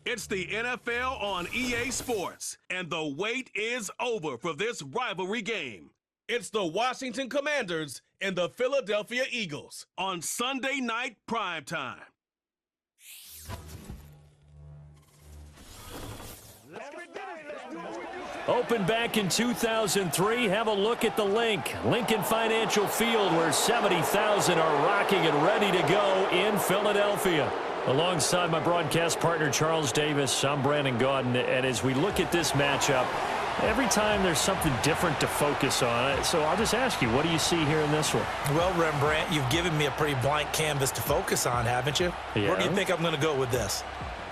It's the NFL on EA Sports, and the wait is over for this rivalry game. It's the Washington Commanders and the Philadelphia Eagles on Sunday night primetime. Opened back in 2003, have a look at the link. Lincoln Financial Field, where 70,000 are rocking and ready to go in Philadelphia. Alongside my broadcast partner, Charles Davis, I'm Brandon Gaudin. And as we look at this matchup, every time there's something different to focus on. So I'll just ask you, what do you see here in this one? Well, Rembrandt, you've given me a pretty blank canvas to focus on, haven't you? Yeah. Where do you think I'm going to go with this?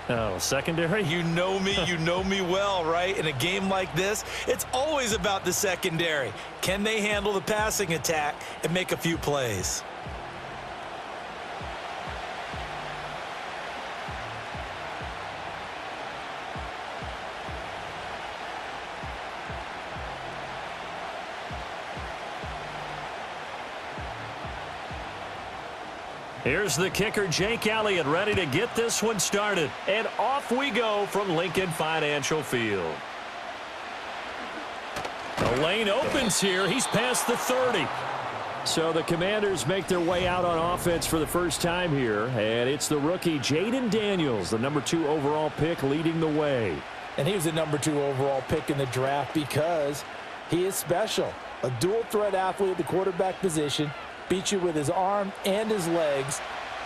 Oh, secondary? You know me well, right? In a game like this, it's always about the secondary. Can they handle the passing attack and make a few plays? Here's the kicker, Jake Elliott, ready to get this one started. And off we go from Lincoln Financial Field. The lane opens here. He's past the 30. So the Commanders make their way out on offense for the first time here. And it's the rookie, Jaden Daniels, the number 2 overall pick, leading the way. And he was the number 2 overall pick in the draft because he is special. A dual threat athlete at the quarterback position. Beats you with his arm and his legs,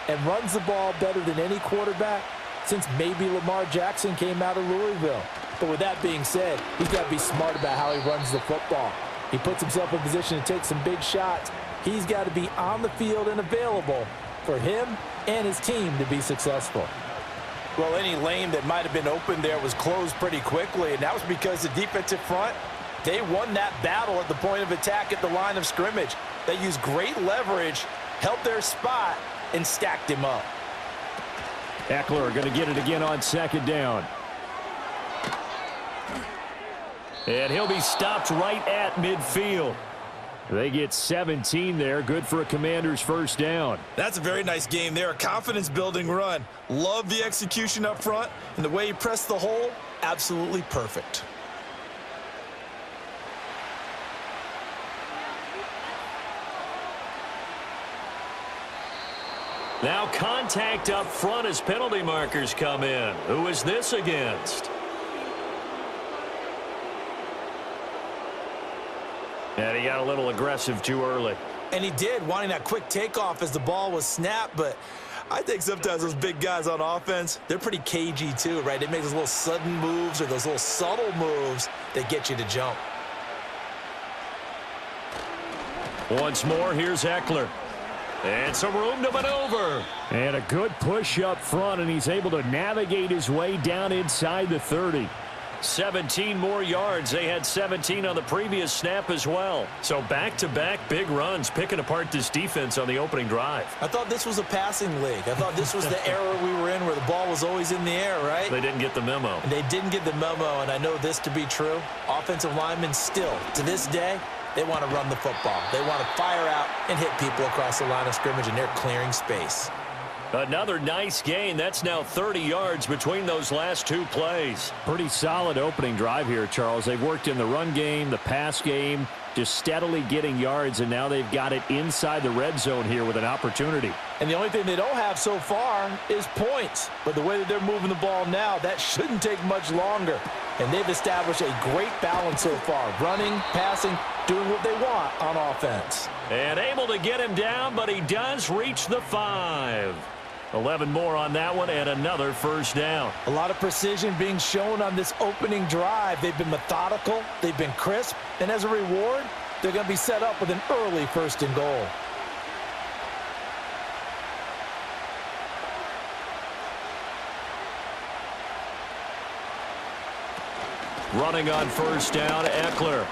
and runs the ball better than any quarterback since maybe Lamar Jackson came out of Louisville. But with that being said, he's got to be smart about how he runs the football. He puts himself in position to take some big shots. He's got to be on the field and available for him and his team to be successful. Well, any lane that might have been open there was closed pretty quickly, and that was because the defensive front, they won that battle at the point of attack at the line of scrimmage. They used great leverage, held their spot, and stacked him up. Eckler going to get it again on second down. And he'll be stopped right at midfield. They get 17 there. Good for a Commander's first down. That's a very nice game there. A confidence-building run. Love the execution up front, and the way he pressed the hole, absolutely perfect. Now contact up front as penalty markers come in. Who is this against? And he got a little aggressive too early. And he did, wanting that quick takeoff as the ball was snapped. But I think sometimes those big guys on offense, they're pretty cagey too, right? They make those little sudden moves or those little subtle moves that get you to jump. Once more, here's Eckler. And some room to maneuver. And a good push up front, and he's able to navigate his way down inside the 30. 17 more yards. They had 17 on the previous snap as well. So back-to-back big runs, picking apart this defense on the opening drive. I thought this was a passing league. I thought this was the era we were in where the ball was always in the air, right? They didn't get the memo. And they didn't get the memo, and I know this to be true. Offensive linemen still, to this day, they want to run the football. They want to fire out and hit people across the line of scrimmage, and they're clearing space. Another nice gain. That's now 30 yards between those last 2 plays. Pretty solid opening drive here, Charles. They've worked in the run game, the pass game, just steadily getting yards, and now they've got it inside the red zone here with an opportunity. And the only thing they don't have so far is points. But the way that they're moving the ball now, that shouldn't take much longer. And they've established a great balance so far. Running, passing, doing what they want on offense. And able to get him down, but he does reach the 5. 11 more on that one, and another first down. A lot of precision being shown on this opening drive. They've been methodical, they've been crisp, and as a reward, they're going to be set up with an early 1st and goal. Running on first down, Eckler.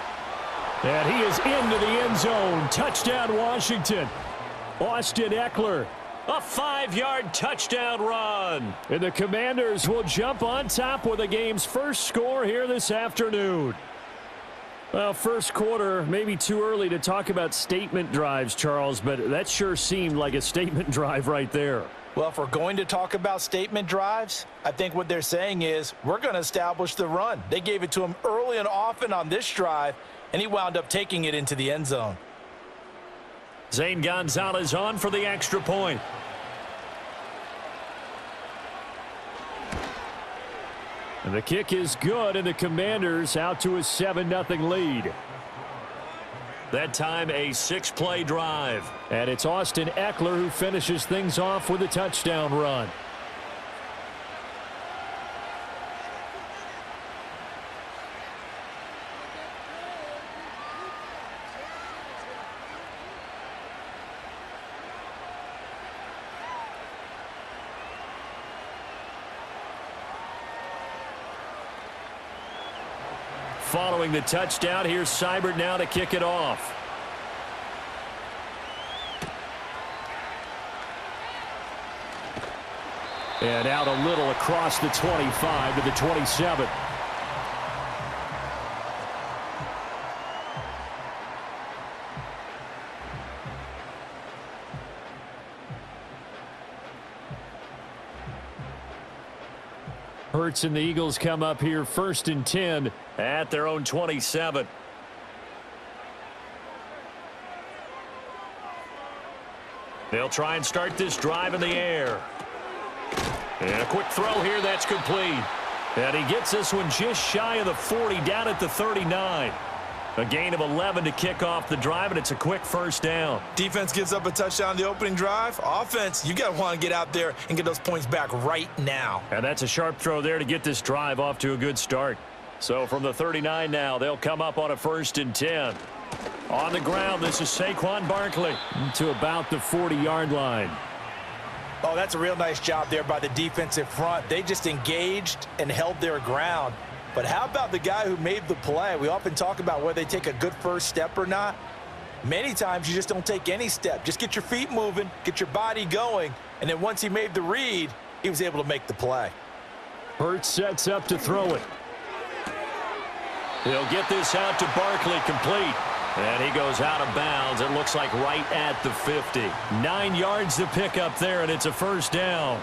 And he is into the end zone. Touchdown, Washington. Austin Eckler. A 5-yard touchdown run. And the Commanders will jump on top with the game's first score here this afternoon. Well, first quarter, maybe too early to talk about statement drives, Charles, but that sure seemed like a statement drive right there. Well, if we're going to talk about statement drives, I think what they're saying is we're going to establish the run. They gave it to him early and often on this drive, and he wound up taking it into the end zone. Zane Gonzalez on for the extra point. And the kick is good, and the Commanders out to a 7-0 lead. That time a 6-play drive. And it's Austin Eckler who finishes things off with a touchdown run. Following the touchdown, here's Seibert now to kick it off. And out a little across the 25 to the 27. Hurts and the Eagles come up here 1st and 10 at their own 27. They'll try and start this drive in the air. And a quick throw here, that's complete. And he gets this one just shy of the 40, down at the 39. A gain of 11 to kick off the drive, and it's a quick first down. Defense gives up a touchdown on the opening drive. Offense, you got to want to get out there and get those points back right now. And that's a sharp throw there to get this drive off to a good start. So from the 39 now, they'll come up on a 1st and 10. On the ground, this is Saquon Barkley to about the 40-yard line. Oh, that's a real nice job there by the defensive front. They just engaged and held their ground. But how about the guy who made the play? We often talk about whether they take a good first step or not. Many times you just don't take any step. Just get your feet moving, get your body going, and then once he made the read, he was able to make the play. Hurts sets up to throw it. He'll get this out to Barkley, complete. And he goes out of bounds. It looks like right at the 50. 9 yards to pick up there, and it's a first down.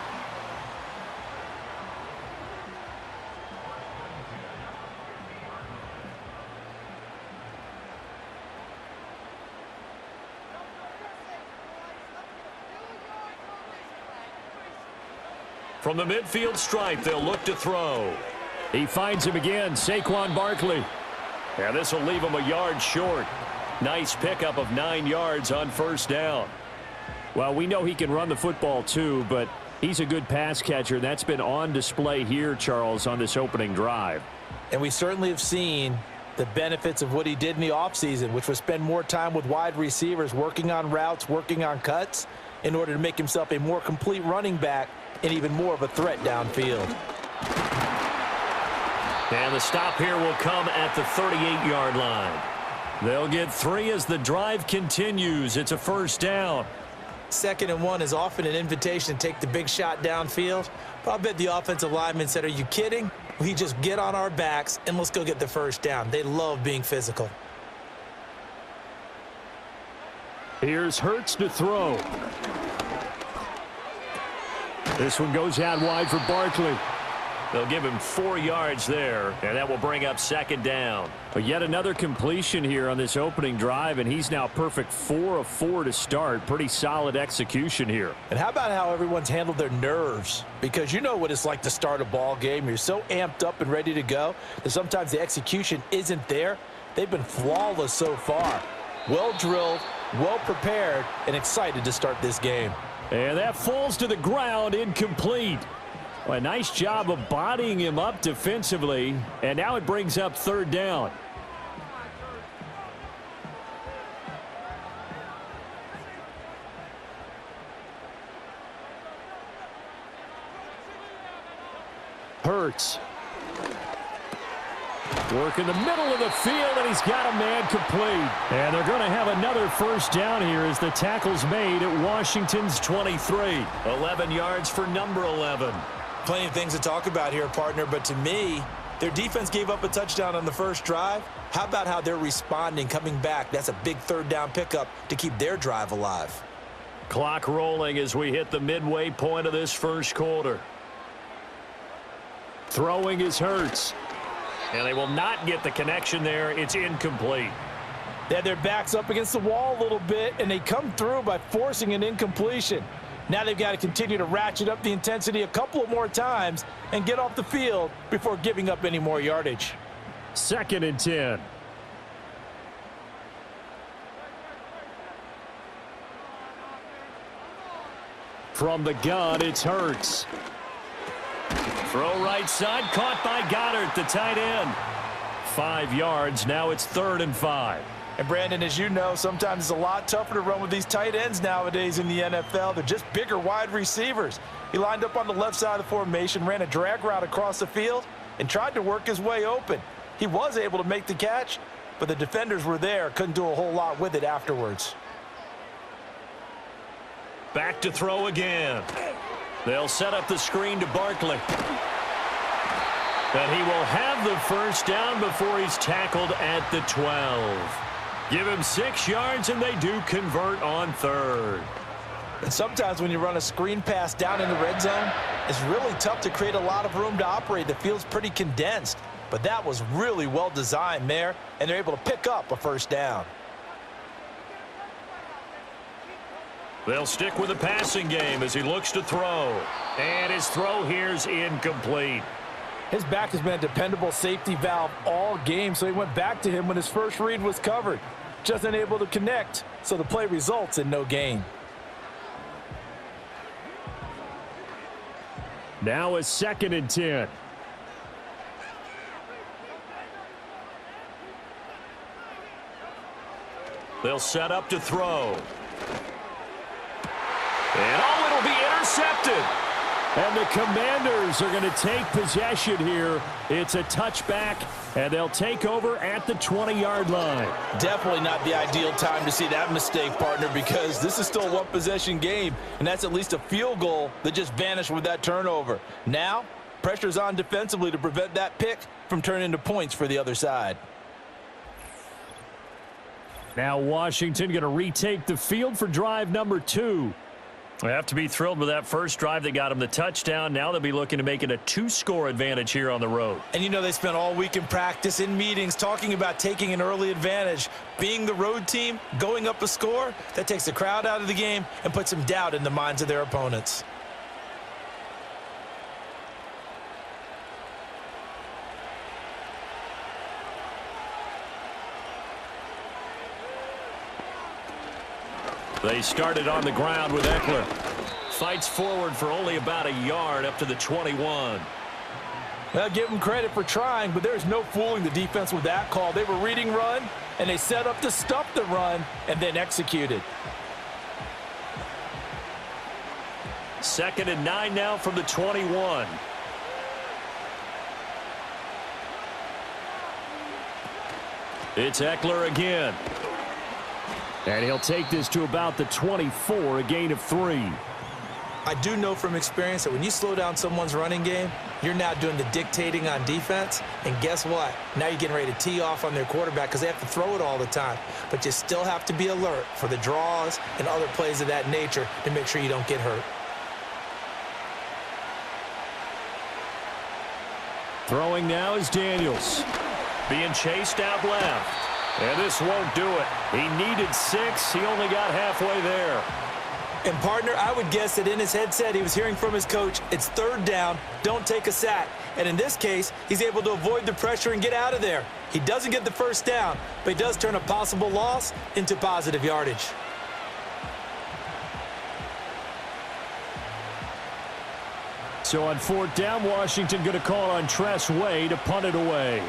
From the midfield stripe, they'll look to throw. He finds him again, Saquon Barkley. And this will leave him a yard short. Nice pickup of 9 yards on first down. Well, we know he can run the football too, but he's a good pass catcher. That's been on display here, Charles, on this opening drive. And we certainly have seen the benefits of what he did in the offseason, which was spend more time with wide receivers, working on routes, working on cuts, in order to make himself a more complete running back and even more of a threat downfield. And the stop here will come at the 38-yard line. They'll get 3 as the drive continues. It's a first down. 2nd and 1 is often an invitation to take the big shot downfield. But I bet the offensive lineman said, are you kidding? We just get on our backs and let's go get the first down. They love being physical. Here's Hurts to throw. This one goes out wide for Barkley. They'll give him 4 yards there, and that will bring up 2nd down. But yet another completion here on this opening drive, and he's now perfect 4 of 4 to start. Pretty solid execution here. And how about how everyone's handled their nerves? Because you know what it's like to start a ball game. You're so amped up and ready to go that sometimes the execution isn't there. They've been flawless so far. Well drilled, well prepared, and excited to start this game. And that falls to the ground, incomplete. Well, a nice job of bodying him up defensively, and now it brings up 3rd down. Hurts. Work in the middle of the field, and he's got a man complete. And they're going to have another first down here as the tackle's made at Washington's 23. 11 yards for number 11. Plenty of things to talk about here, partner, but to me, their defense gave up a touchdown on the first drive. How about how they're responding, coming back? That's a big 3rd down pickup to keep their drive alive. Clock rolling as we hit the midway point of this first quarter. Throwing is Hurts. And they will not get the connection there. It's incomplete. They had their backs up against the wall a little bit, and they come through by forcing an incompletion. Now they've got to continue to ratchet up the intensity a couple of more times and get off the field before giving up any more yardage. 2nd and 10. From the gun, it's Hurts. Throw right side, caught by Goddard, the tight end. 5 yards, now it's 3rd and 5. And Brandon, as you know, sometimes it's a lot tougher to run with these tight ends nowadays in the NFL. They're just bigger wide receivers. He lined up on the left side of the formation, ran a drag route across the field, and tried to work his way open. He was able to make the catch, but the defenders were there, couldn't do a whole lot with it afterwards. Back to throw again. They'll set up the screen to Barkley. And he will have the first down before he's tackled at the 12. Give him 6 yards, and they do convert on 3rd. And sometimes when you run a screen pass down in the red zone, it's really tough to create a lot of room to operate. The field's pretty condensed. But that was really well designed there, and they're able to pick up a first down. They'll stick with the passing game as he looks to throw. And his throw here's incomplete. His back has been a dependable safety valve all game, so he went back to him when his first read was covered. Just unable to connect, so the play results in no gain. Now a 2nd and 10. They'll set up to throw. And it'll be intercepted. And the Commanders are going to take possession here. It's a touchback, and they'll take over at the 20-yard line. Definitely not the ideal time to see that mistake, partner, because this is still a one-possession game, and that's at least a field goal that just vanished with that turnover. Now, pressure's on defensively to prevent that pick from turning into points for the other side. Now Washington going to retake the field for drive number 2. They have to be thrilled with that first drive that got them the touchdown. Now they'll be looking to make it a 2-score advantage here on the road. And you know they spent all week in practice, in meetings, talking about taking an early advantage. Being the road team, going up a score, that takes the crowd out of the game and puts some doubt in the minds of their opponents. They started on the ground with Eckler. Fights forward for only about a yard up to the 21. Well, give them credit for trying, but there's no fooling the defense with that call. They were reading run, and they set up to stuff the run and then executed. 2nd and 9 now from the 21. It's Eckler again. And he'll take this to about the 24, a gain of 3. I do know from experience that when you slow down someone's running game, you're now doing the dictating on defense. And guess what? Now you're getting ready to tee off on their quarterback because they have to throw it all the time. But you still have to be alert for the draws and other plays of that nature to make sure you don't get hurt. Throwing now is Daniels. Being chased out left. And this won't do it. He needed 6. He only got halfway there. And, partner, I would guess that in his headset he was hearing from his coach, it's 3rd down, don't take a sack. And in this case, he's able to avoid the pressure and get out of there. He doesn't get the first down, but he does turn a possible loss into positive yardage. So on 4th down, Washington going to call on Tress Way to punt it away.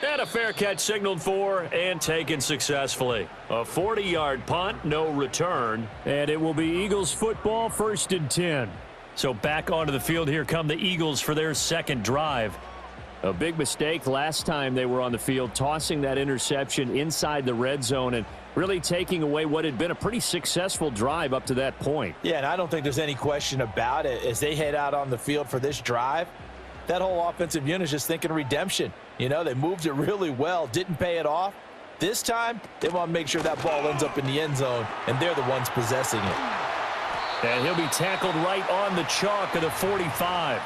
And a fair catch signaled for and taken successfully. A 40-yard punt, no return. And it will be Eagles football, 1st and 10. So back onto the field here come the Eagles for their 2nd drive. A big mistake last time they were on the field, tossing that interception inside the red zone and really taking away what had been a pretty successful drive up to that point. Yeah, and I don't think there's any question about it. As they head out on the field for this drive, That whole offensive unit is just thinking redemption. You know, they moved it really well, didn't pay it off. This time, they want to make sure that ball ends up in the end zone, and they're the ones possessing it. And he'll be tackled right on the chalk of the 45.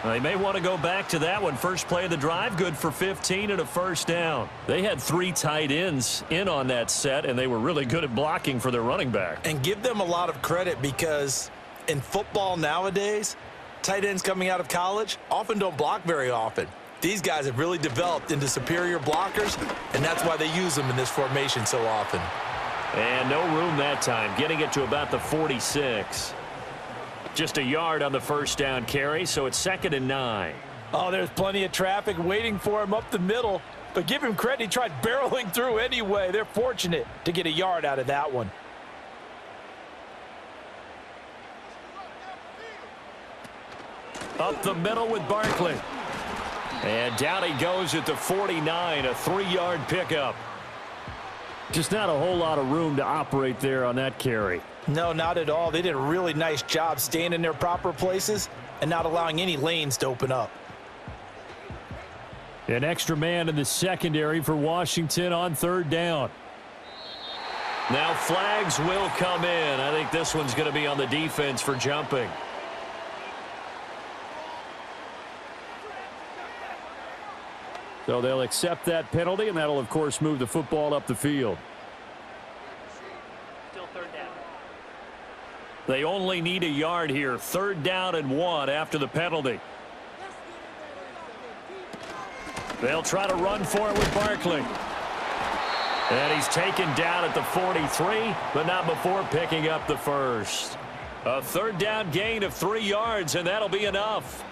They may want to go back to that one. First play of the drive, good for 15 and a first down. They had 3 tight ends in on that set, and they were really good at blocking for their running back. And give them a lot of credit because in football nowadays, tight ends coming out of college often don't block very often. These guys have really developed into superior blockers, and that's why they use them in this formation so often. And no room that time, getting it to about the 46. Just a yard on the first down carry, so it's 2nd and 9. Oh, there's plenty of traffic waiting for him up the middle, but give him credit, he tried barreling through anyway. They're fortunate to get a yard out of that one. Up the middle with Barkley. And down he goes at the 49, a 3-yard pickup. Just not a whole lot of room to operate there on that carry. No, not at all. They did a really nice job staying in their proper places and not allowing any lanes to open up. An extra man in the secondary for Washington on 3rd down. Now flags will come in. I think this one's going to be on the defense for jumping. So they'll accept that penalty, and that'll, of course, move the football up the field. Still 3rd down. They only need a yard here. 3rd down and 1 after the penalty. They'll try to run for it with Barkley. And he's taken down at the 43, but not before picking up the first. A 3rd down gain of 3 yards, and that'll be enough.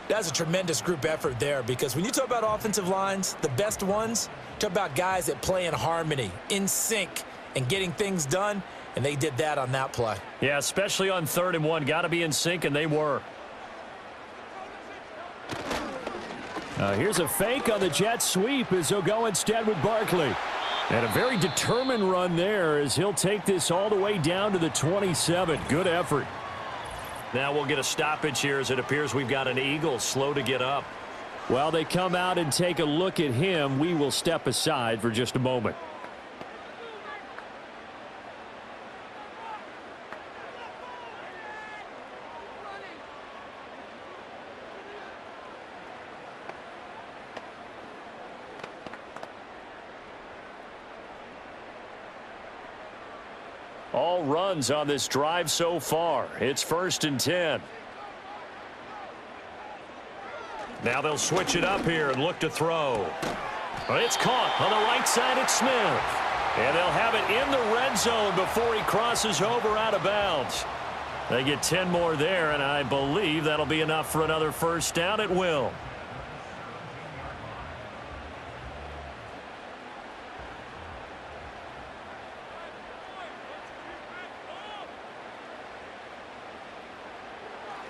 That's a tremendous group effort there because when you talk about offensive lines, the best ones, talk about guys that play in harmony, in sync, and getting things done, and they did that on that play. Yeah, especially on 3rd and 1. Got to be in sync, and they were. Here's a fake on the jet sweep as he'll go instead with Barkley. And a very determined run there as he'll take this all the way down to the 27. Good effort. Now we'll get a stoppage here as it appears we've got an Eagle slow to get up. While they come out and take a look at him, we will step aside for just a moment. All runs on this drive so far. It's 1st and 10. Now they'll switch it up here and look to throw. It's caught on the right side at Smith. And they'll have it in the red zone before he crosses over out of bounds. They get 10 more there, and I believe that'll be enough for another first down. It will.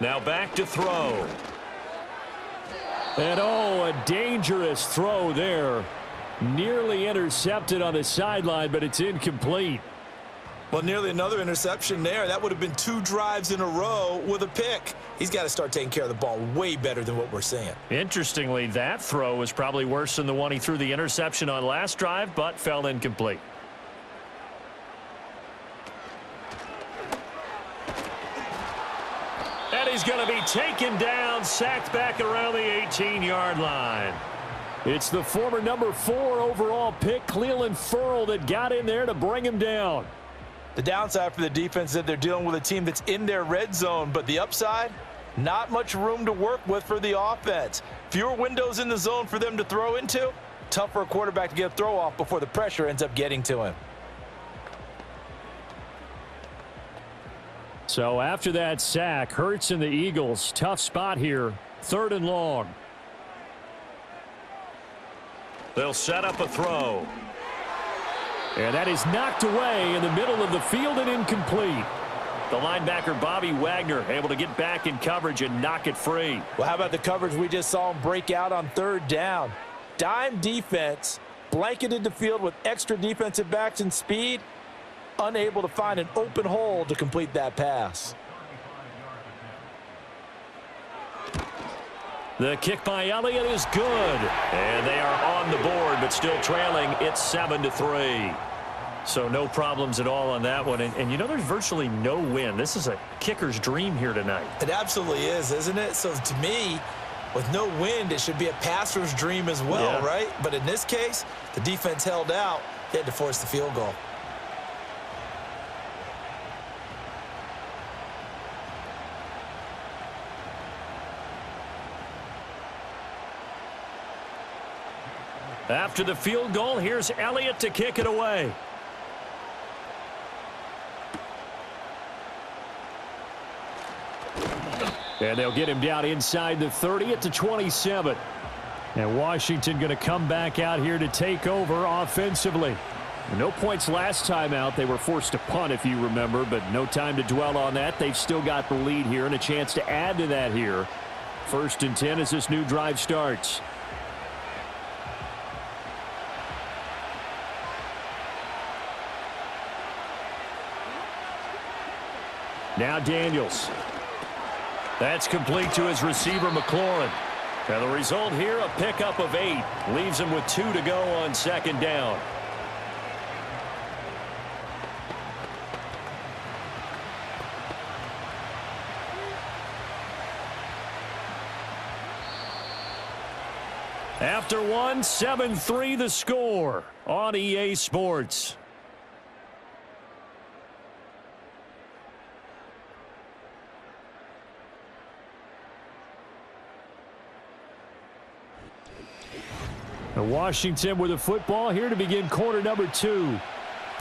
Now back to throw. And oh, a dangerous throw there. Nearly intercepted on the sideline, but it's incomplete. Well, nearly another interception there. That would have been 2 drives in a row with a pick. He's got to start taking care of the ball way better than what we're seeing. Interestingly, that throw was probably worse than the one he threw the interception on last drive, but fell incomplete. And he's going to be taken down, sacked back around the 18-yard line. It's the former number 4 overall pick, Clelin Ferrell, that got in there to bring him down. The downside for the defense is that they're dealing with a team that's in their red zone, but the upside, not much room to work with for the offense. Fewer windows in the zone for them to throw into. Tough for a quarterback to get a throw off before the pressure ends up getting to him. So after that sack, Hurts and the Eagles, tough spot here, 3rd and long. They'll set up a throw. And that is knocked away in the middle of the field and incomplete. The linebacker, Bobby Wagner, able to get back in coverage and knock it free. Well, how about the coverage we just saw him break out on 3rd down? Dime defense, blanketed the field with extra defensive backs and speed, unable to find an open hole to complete that pass. The kick by Elliott is good. And they are on the board, but still trailing. It's 7-3. So no problems at all on that one. And you know, there's virtually no win. This is a kicker's dream here tonight. It absolutely is, isn't it? So to me, with no wind, it should be a passer's dream as well, right? But in this case, the defense held out. They had to force the field goal. After the field goal, here's Elliott to kick it away. And they'll get him down inside the 30 at the 27. And Washington going to come back out here to take over offensively. No points last time out. They were forced to punt, if you remember, but no time to dwell on that. They've still got the lead here and a chance to add to that here. 1st and 10 as this new drive starts. Now Daniels. That's complete to his receiver, McLaurin. And the result here, a pickup of 8. Leaves him with 2 to go on 2nd down. After 1, 7-3 the score on EA Sports. Washington with the football here to begin quarter number 2.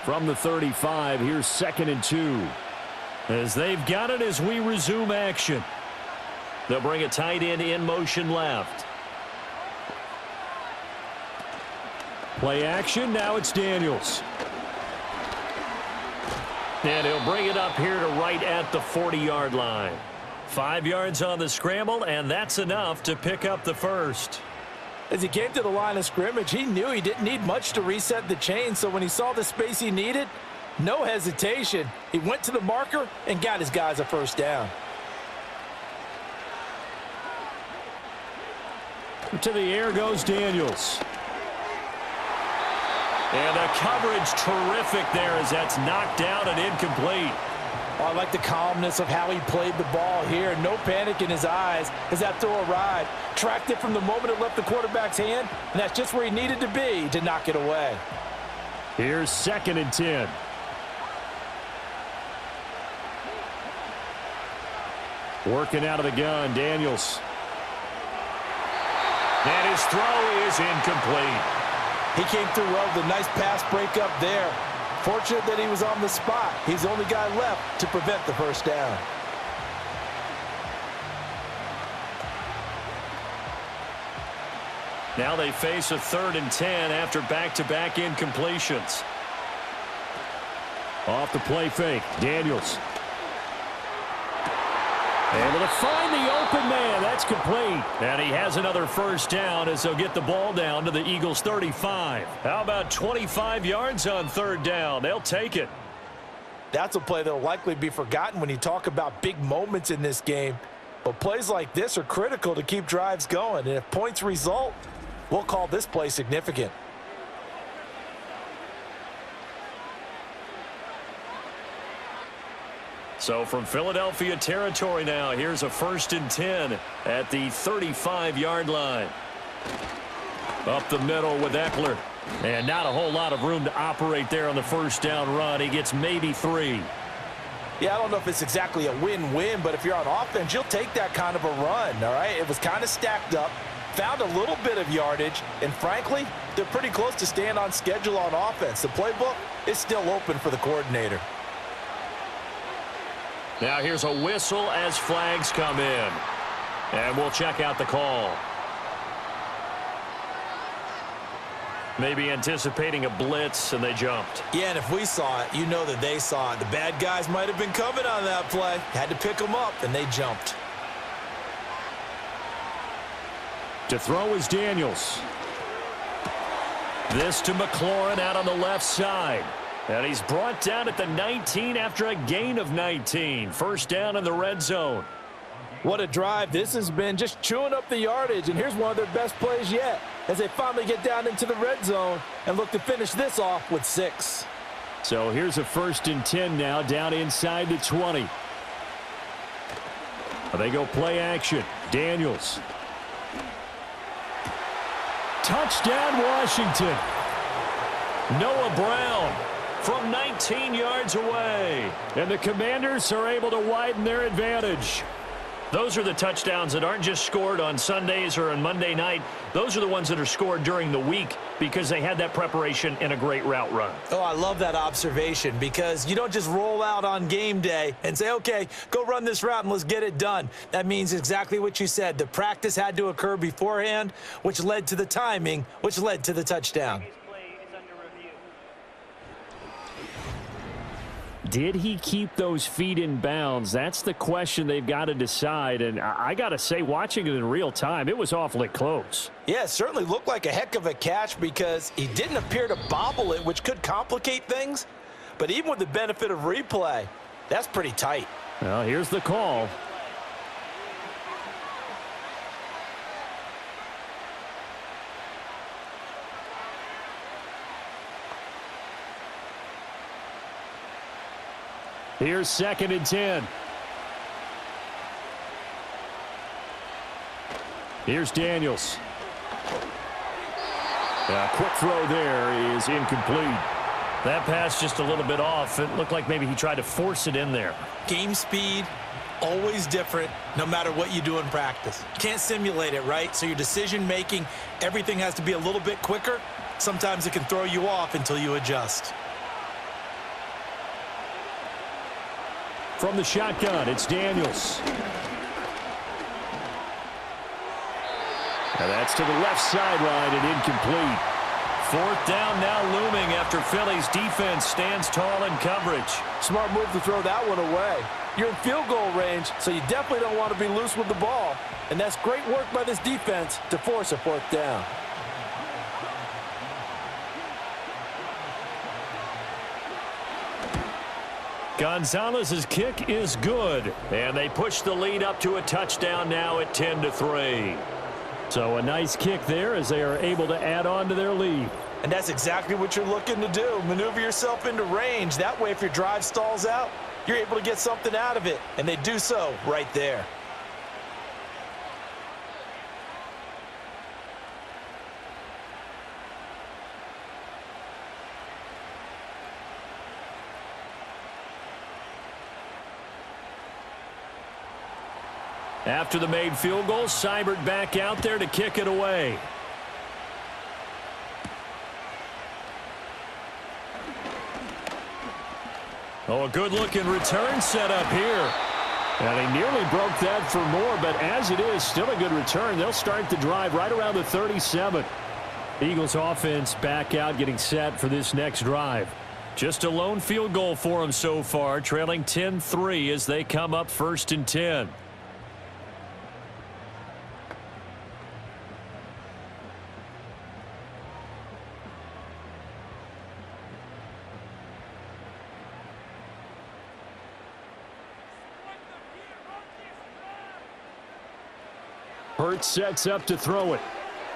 From the 35, here's 2nd and 2. As they've got it as we resume action. They'll bring a tight end in motion left. Play action, now it's Daniels. And he'll bring it up here to right at the 40-yard line. 5 yards on the scramble, and that's enough to pick up the first. As he came to the line of scrimmage, he knew he didn't need much to reset the chain, so when he saw the space he needed, no hesitation. He went to the marker and got his guys a first down. To the air goes Daniels. And the coverage terrific there as that's knocked down and incomplete. Oh, I like the calmness of how he played the ball here. No panic in his eyes as that throw arrived. Tracked it from the moment it left the quarterback's hand, and that's just where he needed to be to knock it away. Here's 2nd and 10. Working out of the gun, Daniels. And his throw is incomplete. He came through well with a nice pass breakup there. Fortunate that he was on the spot. He's the only guy left to prevent the first down. Now they face a 3rd and 10 after back-to-back incompletions. Off the play fake, Daniels. Able to find the open man. That's complete. And he has another first down as they'll get the ball down to the Eagles' 35. How about 25 yards on 3rd down? They'll take it. That's a play that will likely be forgotten when you talk about big moments in this game. But plays like this are critical to keep drives going. And if points result, we'll call this play significant. So from Philadelphia territory now, here's a 1st and 10 at the 35-yard line. Up the middle with Eckler. And not a whole lot of room to operate there on the first down run. He gets maybe 3. Yeah, I don't know if it's exactly a win-win, but if you're on offense, you'll take that kind of a run, all right? It was kind of stacked up, found a little bit of yardage, and frankly, they're pretty close to staying on schedule on offense. The playbook is still open for the coordinator. Now here's a whistle as flags come in. And we'll check out the call. Maybe anticipating a blitz, and they jumped. Yeah, and if we saw it, you know that they saw it. The bad guys might have been coming on that play. Had to pick them up, and they jumped. To throw is Daniels. This to McLaurin out on the left side. And he's brought down at the 19 after a gain of 19. First down in the red zone. What a drive this has been, just chewing up the yardage, and here's one of their best plays yet as they finally get down into the red zone and look to finish this off with 6. So here's a 1st and 10 now, down inside the 20. They go play action. Daniels. Touchdown, Washington. Noah Brown from 19 yards away. And the Commanders are able to widen their advantage. Those are the touchdowns that aren't just scored on Sundays or on Monday night. Those are the ones that are scored during the week because they had that preparation and a great route run. Oh, I love that observation because you don't just roll out on game day and say, okay, go run this route and let's get it done. That means exactly what you said. The practice had to occur beforehand, which led to the timing, which led to the touchdown. Did he keep those feet in bounds? That's the question they've got to decide. And I got to say, watching it in real time, it was awfully close. Yeah, it certainly looked like a heck of a catch because he didn't appear to bobble it, which could complicate things. But even with the benefit of replay, that's pretty tight. Well, here's the call. Here's 2nd and 10. Here's Daniels. A quick throw there is incomplete. That pass just a little bit off. It looked like maybe he tried to force it in there. Game speed, always different, no matter what you do in practice. Can't simulate it, right? So your decision-making, everything has to be a little bit quicker. Sometimes it can throw you off until you adjust. From the shotgun, it's Daniels. And that's to the left sideline and incomplete. 4th down now looming after Philly's defense stands tall in coverage. Smart move to throw that one away. You're in field goal range, so you definitely don't want to be loose with the ball. And that's great work by this defense to force a 4th down. Gonzalez's kick is good, and they push the lead up to a touchdown now at 10-3. So a nice kick there as they are able to add on to their lead. And that's exactly what you're looking to do. Maneuver yourself into range. That way, if your drive stalls out, you're able to get something out of it. And they do so right there. After the made field goal, Seibert back out there to kick it away. Oh, a good-looking return set up here. And he nearly broke that for more, but as it is, still a good return. They'll start the drive right around the 37. Eagles offense back out, getting set for this next drive. Just a lone field goal for them so far, trailing 10-3 as they come up 1st and 10. Hurts sets up to throw it.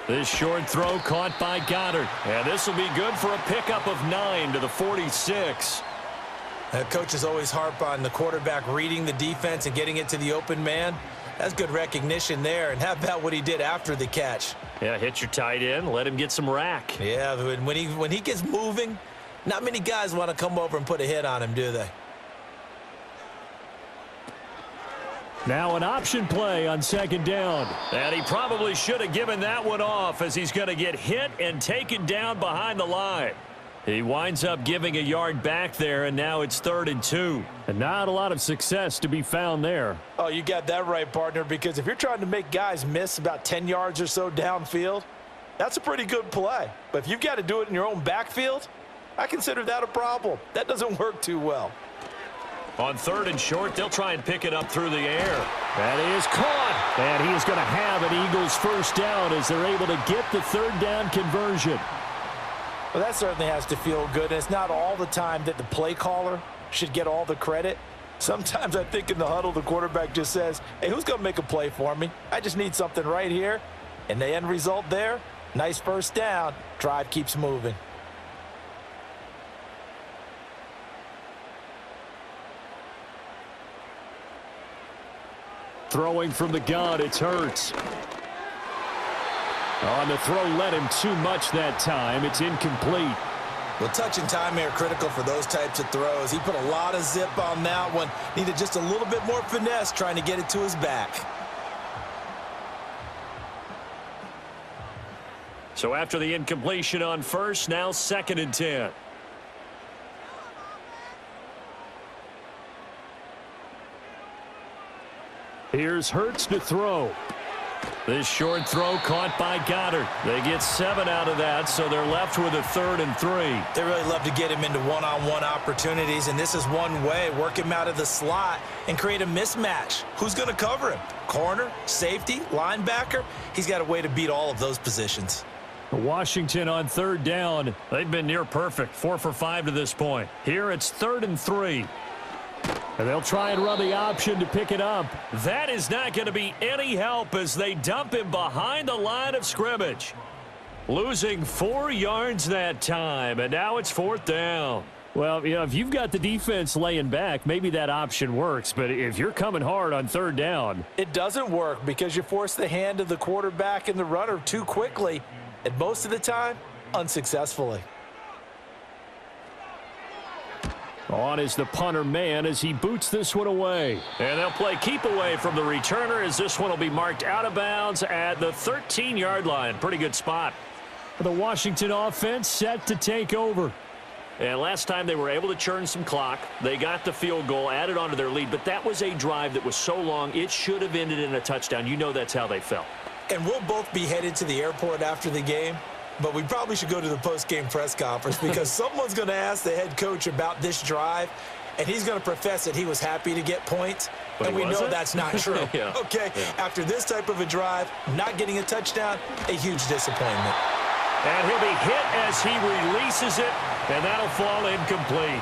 This short throw caught by Goddard. And this will be good for a pickup of 9 to the 46. Coaches always harp on the quarterback reading the defense and getting it to the open man. That's good recognition there. And how about what he did after the catch? Yeah, hit your tight end, let him get some rack. Yeah, when he gets moving, not many guys want to come over and put a hit on him, do they? Now an option play on 2nd down. And he probably should have given that one off as he's going to get hit and taken down behind the line. He winds up giving a yard back there, and now it's 3rd and 2. And not a lot of success to be found there. Oh, you got that right, partner, because if you're trying to make guys miss about 10 yards or so downfield, that's a pretty good play. But if you've got to do it in your own backfield, I consider that a problem. That doesn't work too well. On 3rd and short, they'll try and pick it up through the air. That is caught. And he is going to have an Eagles 1st down as they're able to get the 3rd down conversion. Well, that certainly has to feel good. And it's not all the time that the play caller should get all the credit. Sometimes I think in the huddle, the quarterback just says, hey, who's going to make a play for me? I just need something right here. And the end result there, nice first down. Drive keeps moving. Throwing from the gun, it's Hurts. On the throw, led him too much that time. It's incomplete. Well, touch and timing are critical for those types of throws. He put a lot of zip on that one. Needed just a little bit more finesse trying to get it to his back. So after the incompletion on first, now 2nd and 10. Here's Hurts to throw. This short throw caught by Goddard. They get 7 out of that, so they're left with a 3rd and 3. They really love to get him into one-on-one opportunities, and this is one way. Work him out of the slot and create a mismatch. Who's going to cover him? Corner, safety, linebacker? He's got a way to beat all of those positions. Washington on 3rd down. They've been near perfect, 4 for 5 to this point. Here it's 3rd and 3. And they'll try and run the option to pick it up. That is not going to be any help as they dump him behind the line of scrimmage. Losing 4 yards that time, and now it's 4th down. Well, you know, if you've got the defense laying back, maybe that option works. But if you're coming hard on 3rd down, it doesn't work because you force the hand of the quarterback and the runner too quickly, and most of the time, unsuccessfully. On is the punter man as he boots this one away. And they'll play keep away from the returner as this one will be marked out of bounds at the 13-yard line. Pretty good spot. The Washington offense set to take over. And last time they were able to churn some clock. They got the field goal, added on to their lead, but that was a drive that was so long it should have ended in a touchdown. You know that's how they felt. And we'll both be headed to the airport after the game. But we probably should go to the post-game press conference because someone's going to ask the head coach about this drive, and he's going to profess that he was happy to get points, and we know that's not true. Yeah. Okay, after this type of a drive, not getting a touchdown, a huge disappointment. And he'll be hit as he releases it, and that'll fall incomplete.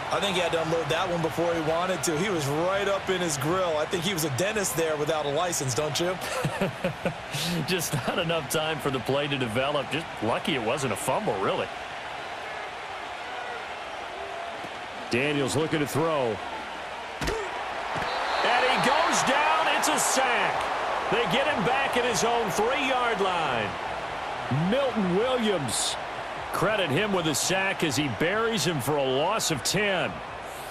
I think he had to unload that one before he wanted to. He was right up in his grill. I think he was a dentist there without a license, don't you? Just not enough time for the play to develop. Just lucky it wasn't a fumble, really. Daniels looking to throw. And he goes down. It's a sack. They get him back at his own 3-yard line. Milton Williams. Credit him with a sack as he buries him for a loss of 10.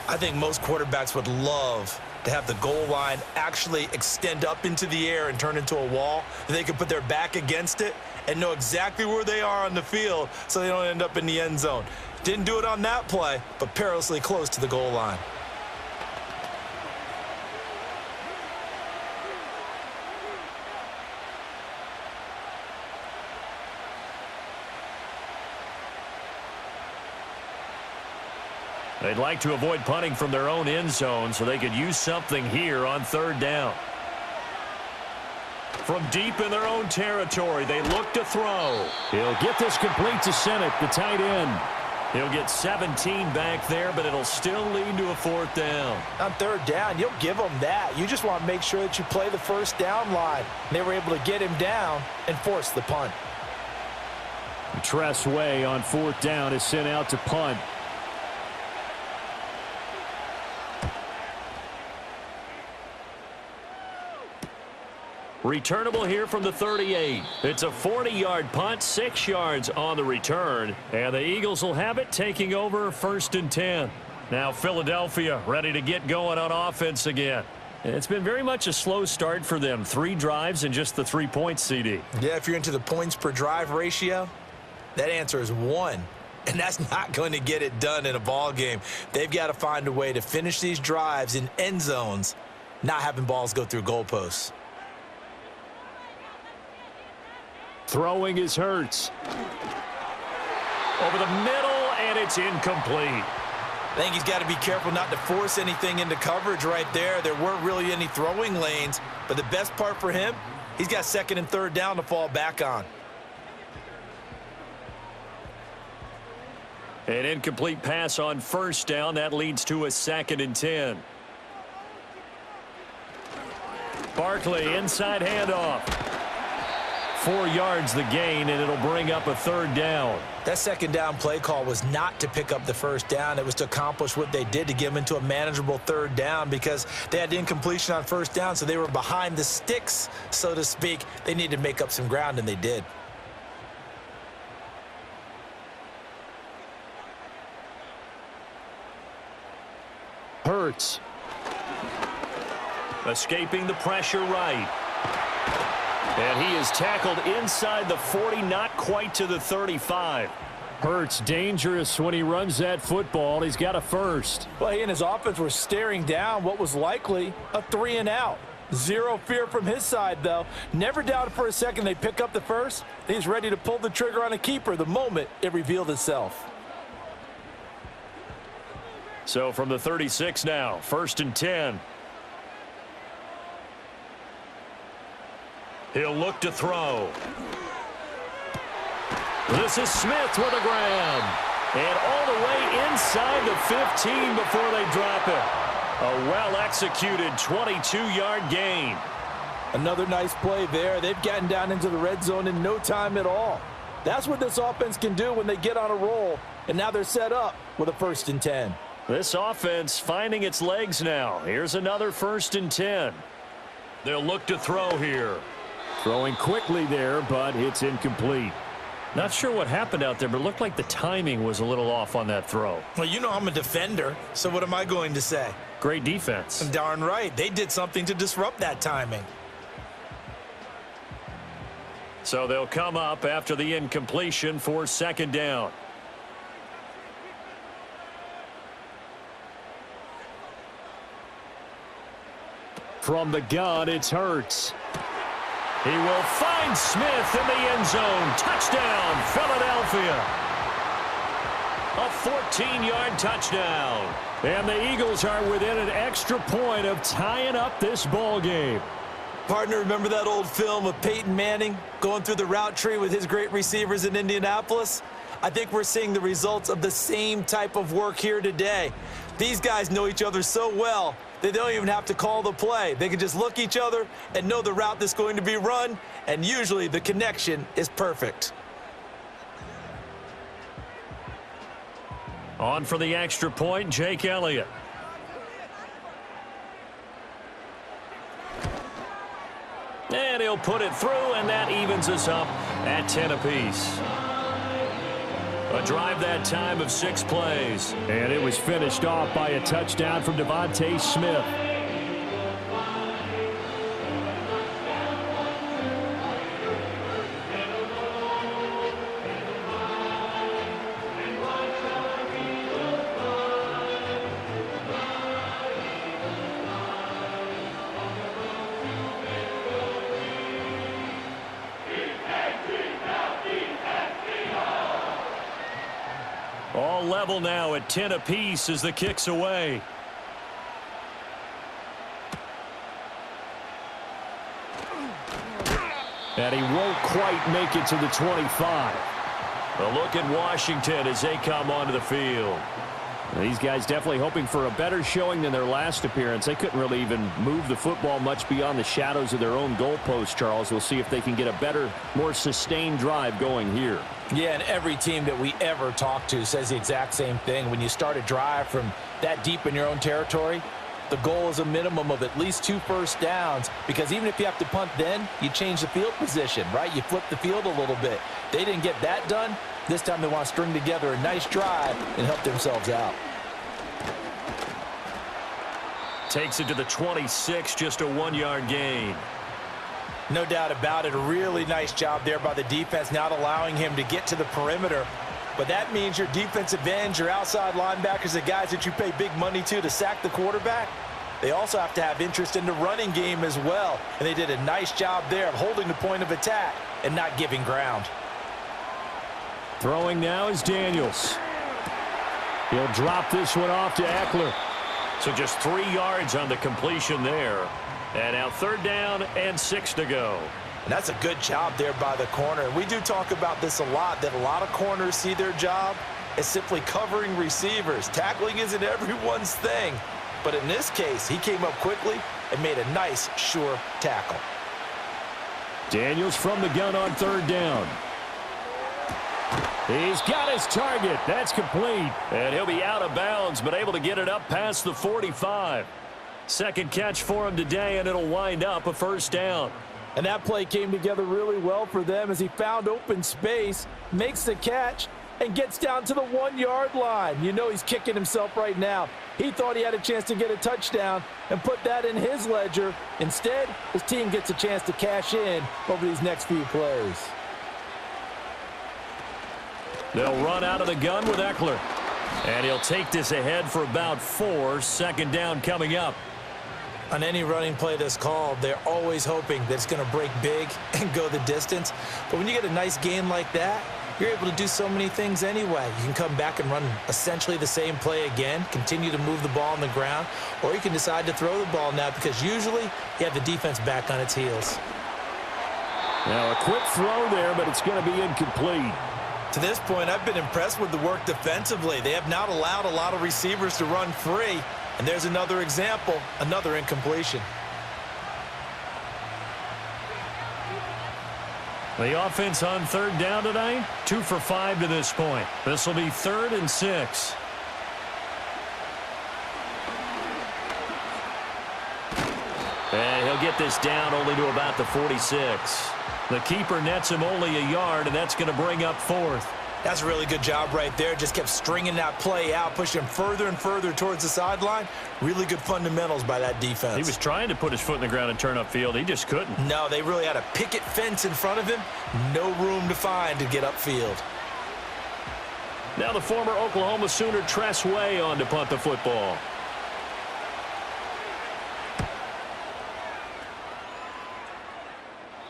I think most quarterbacks would love to have the goal line actually extend up into the air and turn into a wall. They could put their back against it and know exactly where they are on the field so they don't end up in the end zone. Didn't do it on that play, but perilously close to the goal line. They'd like to avoid punting from their own end zone so they could use something here on 3rd down. From deep in their own territory, they look to throw. He'll get this complete to Sennett, the tight end. He'll get 17 back there, but it'll still lead to a 4th down. On 3rd down, you'll give them that. You just want to make sure that you play the first down line. They were able to get him down and force the punt. Tress Way on 4th down is sent out to punt. Returnable here from the 38. It's a 40-yard punt, 6 yards on the return. And the Eagles will have it, taking over 1st and 10. Now Philadelphia ready to get going on offense again. It's been very much a slow start for them. 3 drives and just the 3 points, CD. Yeah, if you're into the points per drive ratio, that answer is 1. And that's not going to get it done in a ball game. They've got to find a way to finish these drives in end zones, not having balls go through goalposts. Throwing is Hurts. Over the middle, and it's incomplete. I think he's got to be careful not to force anything into coverage right there. There weren't really any throwing lanes, but the best part for him, he's got 2nd and 3rd down to fall back on. An incomplete pass on 1st down. That leads to a 2nd and 10. Barkley, inside handoff. 4 yards the gain, and it'll bring up a 3rd down. That 2nd down play call was not to pick up the 1st down. It was to accomplish what they did, to get them into a manageable 3rd down, because they had incompletion on 1st down, so they were behind the sticks, so to speak. They needed to make up some ground, and they did. Hurts. Escaping the pressure right. And he is tackled inside the 40, not quite to the 35. Hurts dangerous when he runs that football. He's got a first. Well, he and his offense were staring down what was likely a 3-and-out. Zero fear from his side, though. Never doubted for a second they pick up the first. He's ready to pull the trigger on a keeper the moment it revealed itself. So from the 36 now, 1st and 10. He'll look to throw. This is Smith with a grab. And all the way inside the 15 before they drop it. A well-executed 22-yard gain. Another nice play there. They've gotten down into the red zone in no time at all. That's what this offense can do when they get on a roll. And now they're set up with a 1st and 10. This offense finding its legs now. Here's another 1st and 10. They'll look to throw here. Throwing quickly there, but it's incomplete. Not sure what happened out there, but it looked like the timing was a little off on that throw. Well, you know I'm a defender, so what am I going to say? Great defense. Darn right. They did something to disrupt that timing. So they'll come up after the incompletion for 2nd down. From the gun, it's Hurts. He will find Smith in the end zone. Touchdown, Philadelphia. A 14-yard touchdown. And the Eagles are within an extra point of tying up this ball game. Partner, remember that old film of Peyton Manning going through the route tree with his great receivers in Indianapolis? I think we're seeing the results of the same type of work here today. These guys know each other so well, they don't even have to call the play. They can just look each other and know the route that's going to be run, and usually the connection is perfect. On for the extra point, Jake Elliott. And he'll put it through, and that evens us up at 10 apiece. A drive that time of 6 plays. And it was finished off by a touchdown from Devontae Smith. All level now at 10 apiece as the kick's away. And he won't quite make it to the 25. A look at Washington as they come onto the field. These guys definitely hoping for a better showing than their last appearance. They couldn't really even move the football much beyond the shadows of their own goalpost, Charles. We'll see if they can get a better, more sustained drive going here. Yeah, and every team that we ever talk to says the exact same thing. When you start a drive from that deep in your own territory, the goal is a minimum of at least 2 first downs, because even if you have to punt then, you change the field position, right? You flip the field a little bit. They didn't get that done. This time they want to string together a nice drive and help themselves out. Takes it to the 26, just a 1-yard gain. No doubt about it. A really nice job there by the defense, not allowing him to get to the perimeter. But that means your defensive ends, your outside linebackers, the guys that you pay big money to sack the quarterback, they also have to have interest in the running game as well. And they did a nice job there of holding the point of attack and not giving ground. Throwing now is Daniels. He'll drop this one off to Eckler. So just 3 yards on the completion there. And now 3rd down and 6 to go. And that's a good job there by the corner. And we do talk about this a lot, that a lot of corners see their job as simply covering receivers. Tackling isn't everyone's thing. But in this case, he came up quickly and made a nice, sure tackle. Daniels from the gun on third down. He's got his target. That's complete. And he'll be out of bounds, but able to get it up past the 45. Second catch for him today, and it'll wind up a first down. And that play came together really well for them as he found open space, makes the catch, and gets down to the 1-yard line. You know he's kicking himself right now. He thought he had a chance to get a touchdown and put that in his ledger. Instead, his team gets a chance to cash in over these next few plays. They'll run out of the gun with Eckler. And he'll take this ahead for about 4. Second down coming up. On any running play that's called, they're always hoping that it's going to break big and go the distance. But when you get a nice gain like that, you're able to do so many things anyway. You can come back and run essentially the same play again, continue to move the ball on the ground, or you can decide to throw the ball now because usually you have the defense back on its heels. Now a quick throw there, but it's going to be incomplete. To this point, I've been impressed with the work defensively. They have not allowed a lot of receivers to run free. And there's another example, another incompletion. The offense on third down tonight, 2 for 5 to this point. This will be 3rd and 6. And he'll get this down only to about the 46. The keeper nets him only a yard, and that's going to bring up 4th. That's a really good job right there. Just kept stringing that play out, pushing him further and further towards the sideline. Really good fundamentals by that defense. He was trying to put his foot in the ground and turn upfield. He just couldn't. No, they really had a picket fence in front of him. No room to find to get upfield. Now the former Oklahoma Sooner Tress Way on to punt the football.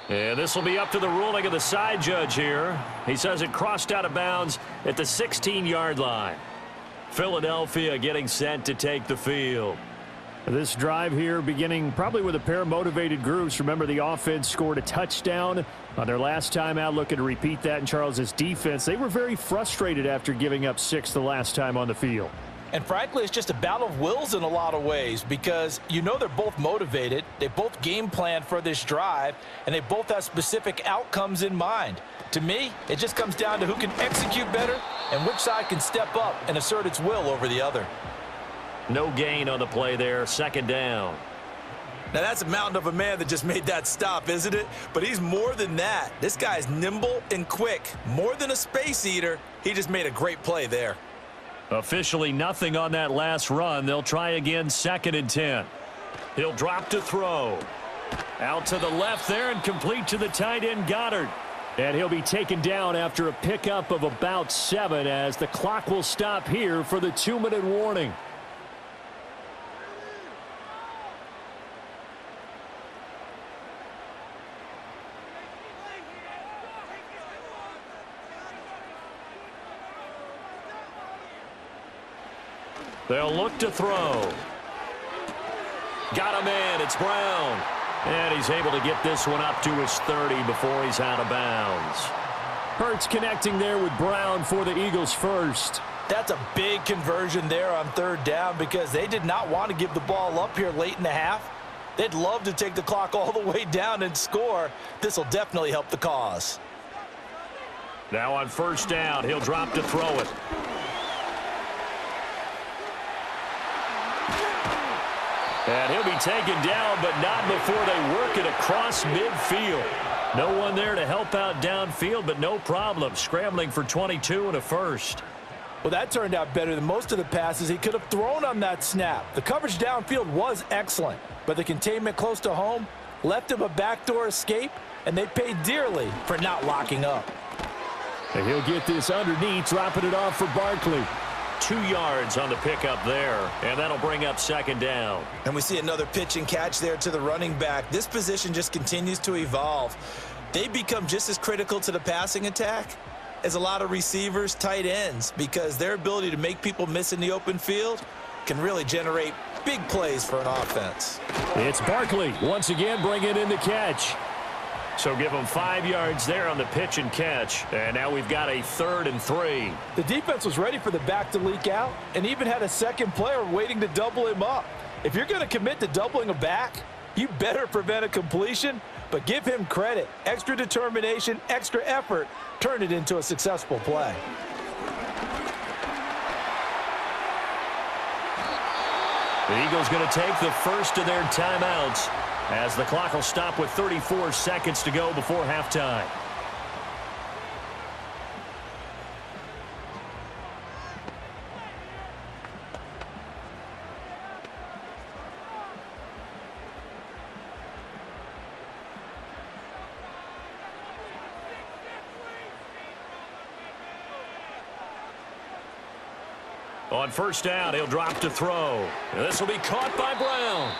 And this will be up to the ruling of the side judge here. He says it crossed out of bounds at the 16-yard line. Philadelphia getting set to take the field. This drive here beginning probably with a pair of motivated groups. Remember, the offense scored a touchdown on their last time out. Looking to repeat that in Charles's defense. They were very frustrated after giving up 6 the last time on the field. And frankly, it's just a battle of wills in a lot of ways because you know they're both motivated. They both game planned for this drive, and they both have specific outcomes in mind. To me, it just comes down to who can execute better and which side can step up and assert its will over the other. No gain on the play there. Second down. Now, that's a mountain of a man that just made that stop, isn't it? But he's more than that. This guy's nimble and quick. More than a space eater, he just made a great play there. Officially nothing on that last run. They'll try again, 2nd and 10. He'll drop to throw. Out to the left there and complete to the tight end, Goddard. And he'll be taken down after a pickup of about 7 as the clock will stop here for the 2-minute warning. They'll look to throw. Got him in. It's Brown. And he's able to get this one up to his 30 before he's out of bounds. Hurts connecting there with Brown for the Eagles first. That's a big conversion there on third down because they did not want to give the ball up here late in the half. They'd love to take the clock all the way down and score. This will definitely help the cause. Now on first down, he'll drop to throw it. And he'll be taken down, but not before they work it across midfield. No one there to help out downfield, but no problem. Scrambling for 22 and a first. Well, that turned out better than most of the passes he could have thrown on that snap. The coverage downfield was excellent, but the containment close to home left him a backdoor escape, and they paid dearly for not locking up. And he'll get this underneath, dropping it off for Barkley. 2 yards on the pickup there, and that'll bring up second down. And we see another pitch and catch there to the running back. This position just continues to evolve. They become just as critical to the passing attack as a lot of receivers, tight ends, because their ability to make people miss in the open field can really generate big plays for an offense. It's Barkley once again bringing in the catch. So give them 5 yards there on the pitch and catch. And now we've got a 3rd and 3. The defense was ready for the back to leak out and even had a second player waiting to double him up. If you're going to commit to doubling a back, you better prevent a completion, but give him credit. Extra determination, extra effort, turn it into a successful play. The Eagles going to take the first of their timeouts as the clock will stop with 34 seconds to go before halftime. On first down, he'll drop to throw. This will be caught by Brown.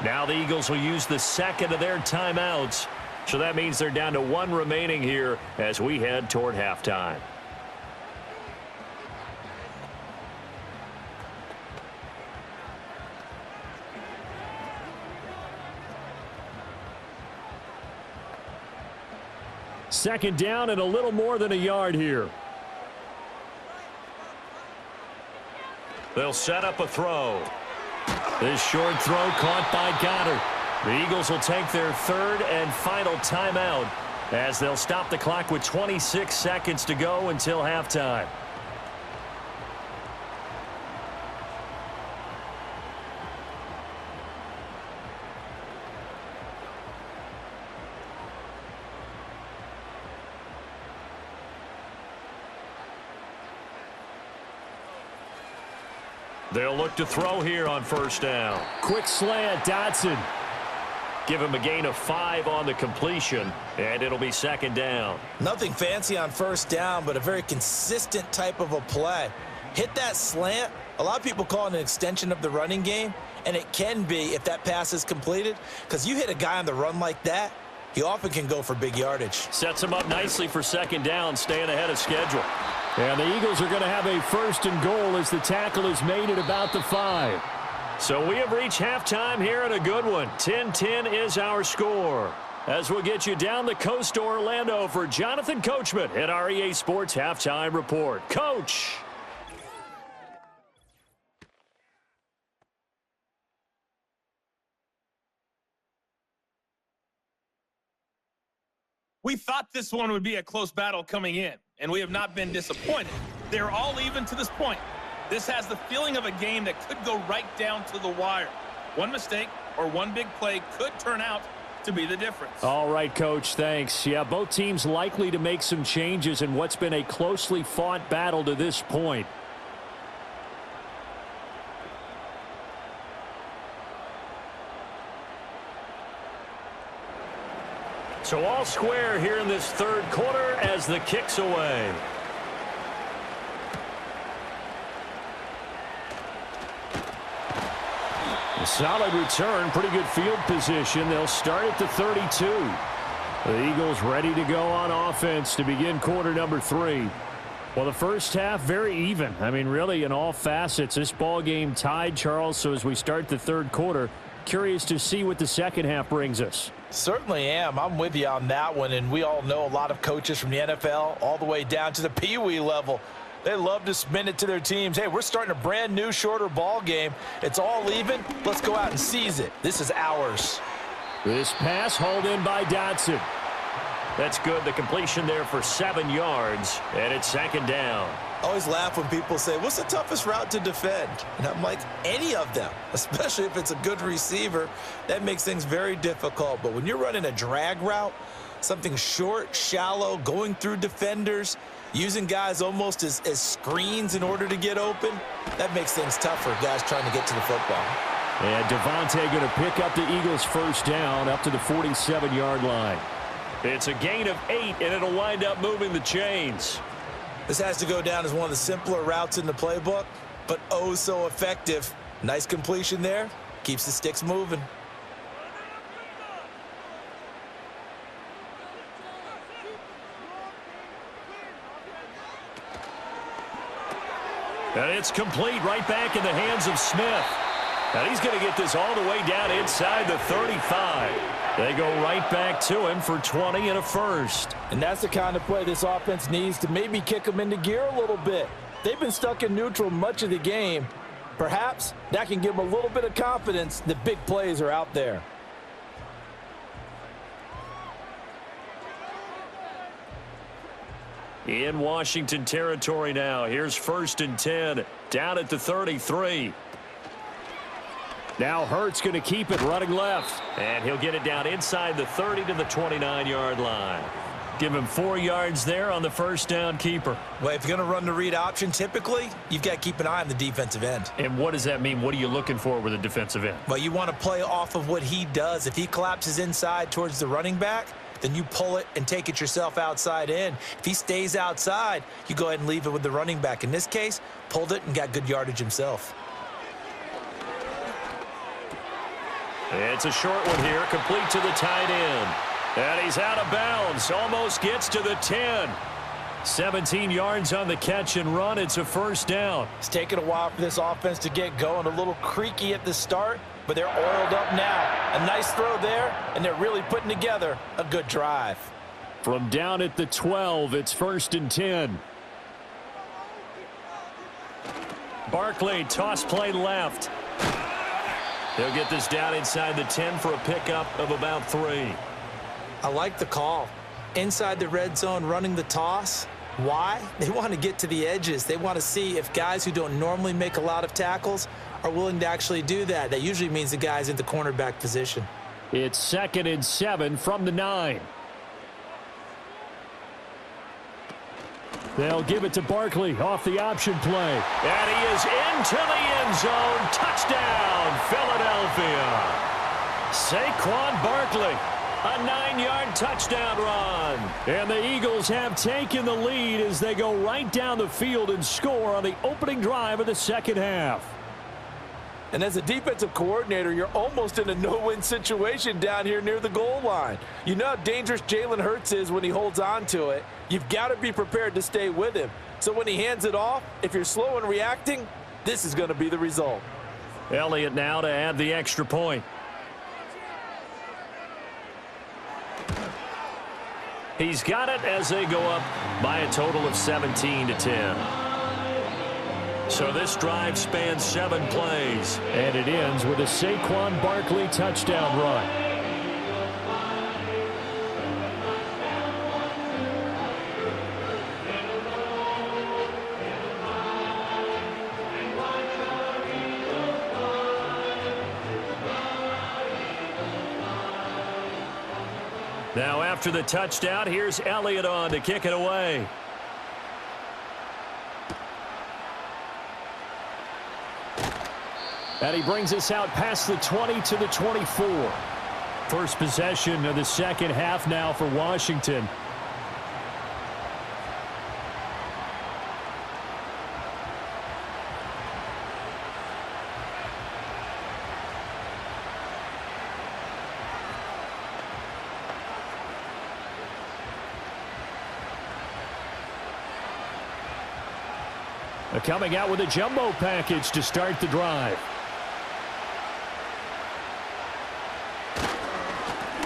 Now the Eagles will use the second of their timeouts. So that means they're down to one remaining here as we head toward halftime. Second down and a little more than a yard here. They'll set up a throw. This short throw caught by Goddard. The Eagles will take their third and final timeout as they'll stop the clock with 26 seconds to go until halftime. They'll look to throw here on first down. Quick slant, Dotson. Give him a gain of 5 on the completion, and it'll be second down. Nothing fancy on first down, but a very consistent type of a play. Hit that slant. A lot of people call it an extension of the running game, and it can be if that pass is completed, because you hit a guy on the run like that, he often can go for big yardage. Sets him up nicely for second down, staying ahead of schedule. And the Eagles are going to have a first and goal as the tackle is made at about the 5. So we have reached halftime here at a good one. 10-10 is our score. As we'll get you down the coast to Orlando for Jonathan Coachman at our EA Sports Halftime Report. Coach! We thought this one would be a close battle coming in, and we have not been disappointed. They're all even to this point. This has the feeling of a game that could go right down to the wire. One mistake or one big play could turn out to be the difference. All right, Coach, thanks. Yeah, both teams likely to make some changes in what's been a closely fought battle to this point. So all square here in this third quarter as the kick's away. A solid return, pretty good field position. They'll start at the 32. The Eagles ready to go on offense to begin quarter number 3. Well, the first half, very even. I mean, really, in all facets, this ball game tied, Charles. So as we start the third quarter, curious to see what the second half brings us. Certainly am. I'm with you on that one, and we all know a lot of coaches from the NFL all the way down to the Pee Wee level. They love to spin it to their teams. Hey, we're starting a brand new, shorter ball game. It's all even. Let's go out and seize it. This is ours. This pass hauled in by Dotson. That's good. The completion there for 7 yards, and it's second down. I always laugh when people say, what's the toughest route to defend? And I'm like, any of them, especially if it's a good receiver. That makes things very difficult. But when you're running a drag route, something short, shallow, going through defenders, using guys almost as screens in order to get open, that makes things tough for guys trying to get to the football. And Devontae going to pick up the Eagles' first down up to the 47-yard line. It's a gain of 8, and it'll wind up moving the chains. This has to go down as one of the simpler routes in the playbook, but oh so effective. Nice completion there. Keeps the sticks moving. And it's complete right back in the hands of Smith. And he's going to get this all the way down inside the 35. They go right back to him for 20 and a first. And that's the kind of play this offense needs to maybe kick them into gear a little bit. They've been stuck in neutral much of the game. Perhaps that can give them a little bit of confidence that big plays are out there. In Washington territory now. Here's 1st and 10. Down at the 33. Now Hurts going to keep it running left. And he'll get it down inside the 30 to the 29-yard line. Give him 4 yards there on the first down keeper. Well, if you're going to run the read option, typically, you've got to keep an eye on the defensive end. And what does that mean? What are you looking for with a defensive end? Well, you want to play off of what he does. If he collapses inside towards the running back, then you pull it and take it yourself outside in. If he stays outside, you go ahead and leave it with the running back. In this case, pulled it and got good yardage himself. It's a short one here, complete to the tight end. And he's out of bounds, almost gets to the 10. 17 yards on the catch and run. It's a first down. It's taken a while for this offense to get going. A little creaky at the start, but they're oiled up now. A nice throw there, and they're really putting together a good drive. From down at the 12, it's 1st and 10. Barkley, toss play left. He'll get this down inside the 10 for a pickup of about 3. I like the call. Inside the red zone, running the toss. Why? They want to get to the edges. They want to see if guys who don't normally make a lot of tackles are willing to actually do that. That usually means the guy's in the cornerback position. It's 2nd and 7 from the 9. They'll give it to Barkley off the option play. And he is into the end zone. Touchdown, Philadelphia. Saquon Barkley. A 9-yard touchdown run. And the Eagles have taken the lead as they go right down the field and score on the opening drive of the second half. And as a defensive coordinator, you're almost in a no-win situation down here near the goal line. You know how dangerous Jalen Hurts is when he holds on to it. You've got to be prepared to stay with him. So when he hands it off, if you're slow in reacting, this is going to be the result. Elliott now to add the extra point. He's got it as they go up by a total of 17 to 10. So this drive spans 7 plays. And it ends with a Saquon Barkley touchdown run. Now after the touchdown, here's Elliott on to kick it away. And he brings us out past the 20 to the 24. First possession of the second half now for Washington. Coming out with a jumbo package to start the drive.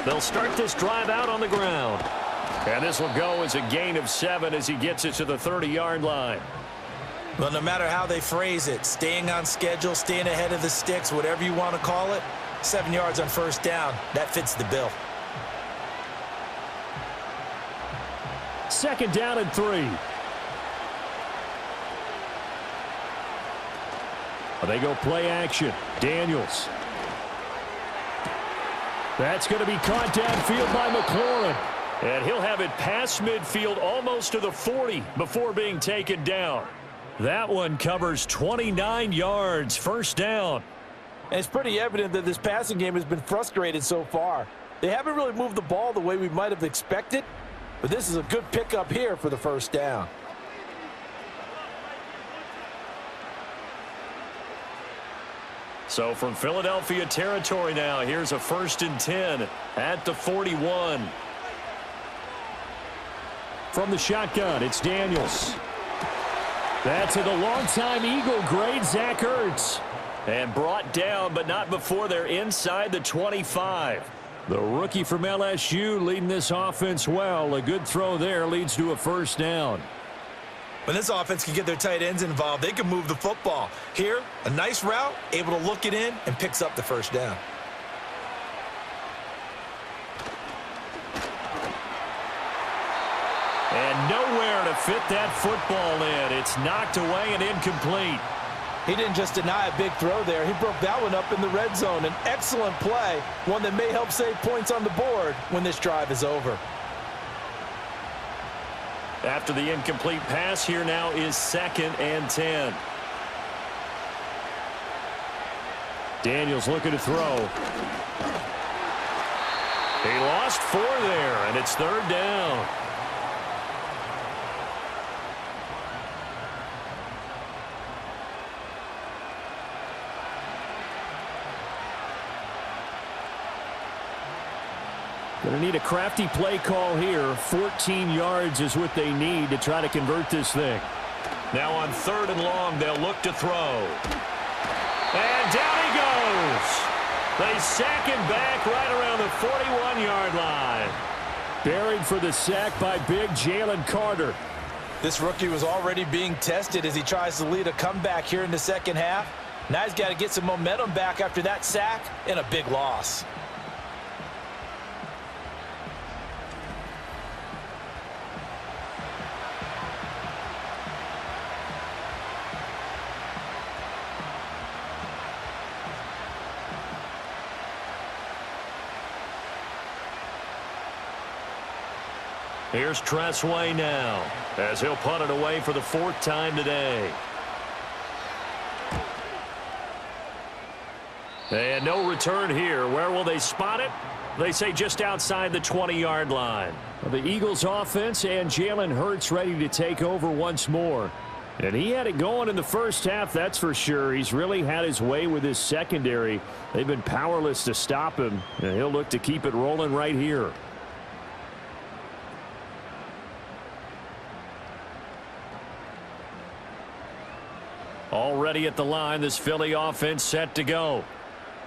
They'll start this drive out on the ground. And this will go as a gain of 7 as he gets it to the 30-yard line. Well, no matter how they phrase it, staying on schedule, staying ahead of the sticks, whatever you want to call it, 7 yards on first down, that fits the bill. 2nd down and 3. They go play action. Daniels. That's going to be caught downfield by McLaurin. And he'll have it past midfield almost to the 40 before being taken down. That one covers 29 yards. First down. And it's pretty evident that this passing game has been frustrated so far. They haven't really moved the ball the way we might have expected, but this is a good pickup here for the first down. So from Philadelphia territory now, here's a 1st and 10 at the 41. From the shotgun, it's Daniels. That's to the longtime Eagle grade, Zach Ertz. And brought down, but not before they're inside the 25. The rookie from LSU leading this offense well. A good throw there leads to a first down. When this offense can get their tight ends involved, they can move the football. Here, a nice route, able to look it in, and picks up the first down. And nowhere to fit that football in. It's knocked away and incomplete. He didn't just deny a big throw there. He broke that one up in the red zone. An excellent play, one that may help save points on the board when this drive is over. After the incomplete pass, here now is 2nd and 10. Daniels looking to throw. He lost 4 there, and it's 3rd down. Going to need a crafty play call here. 14 yards is what they need to try to convert this thing. Now on 3rd and long, they'll look to throw. And down he goes. They sack him back right around the 41-yard line. Buried for the sack by big Jalen Carter. This rookie was already being tested as he tries to lead a comeback here in the second half. Now he's got to get some momentum back after that sack and a big loss. Here's Tressway now, as he'll punt it away for the 4th time today. And no return here. Where will they spot it? They say just outside the 20-yard line. The Eagles offense and Jalen Hurts ready to take over once more. And he had it going in the first half, that's for sure. He's really had his way with his secondary. They've been powerless to stop him, and he'll look to keep it rolling right here. Already at the line, this Philly offense set to go.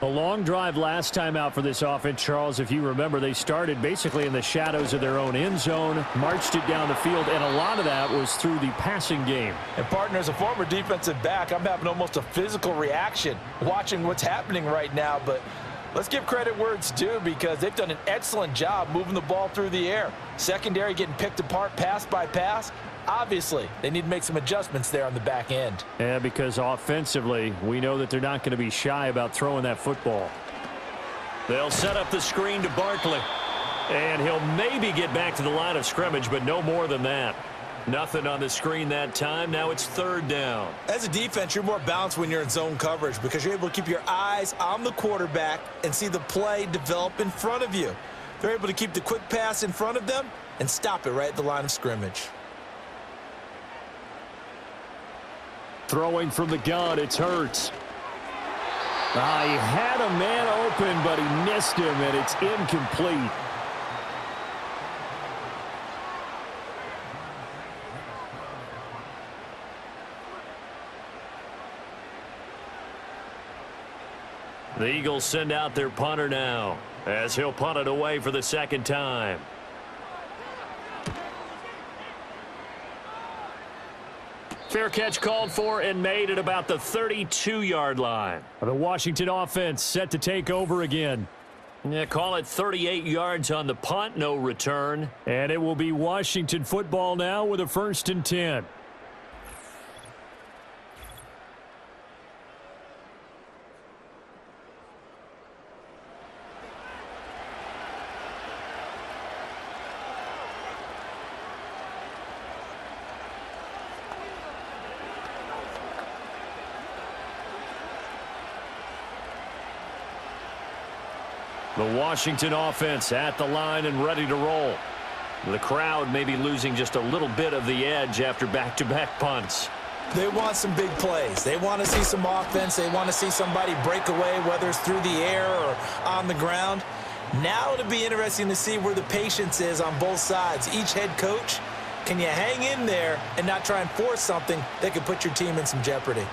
A long drive last time out for this offense, Charles. If you remember, they started basically in the shadows of their own end zone, marched it down the field, and a lot of that was through the passing game. And, partner, as a former defensive back, I'm having almost a physical reaction watching what's happening right now. But let's give credit where it's due because they've done an excellent job moving the ball through the air. Secondary getting picked apart pass by pass. Obviously, they need to make some adjustments there on the back end. Yeah, because offensively, we know that they're not going to be shy about throwing that football. They'll set up the screen to Barkley. And he'll maybe get back to the line of scrimmage, but no more than that. Nothing on the screen that time. Now it's 3rd down. As a defense, you're more balanced when you're in zone coverage because you're able to keep your eyes on the quarterback and see the play develop in front of you. They're able to keep the quick pass in front of them and stop it right at the line of scrimmage. Throwing from the gun, it's Hurts. He had a man open, but he missed him, and it's incomplete. The Eagles send out their punter now, as he'll punt it away for the 2nd time. Fair catch called for and made at about the 32-yard line. The Washington offense set to take over again. Yeah, call it 38 yards on the punt, no return. And it will be Washington football now with a 1st and 10. The Washington offense at the line and ready to roll. The crowd may be losing just a little bit of the edge after back-to-back punts. They want some big plays. They want to see some offense. They want to see somebody break away, whether it's through the air or on the ground. Now it'll be interesting to see where the patience is on both sides. Each head coach, can you hang in there and not try and force something that could put your team in some jeopardy?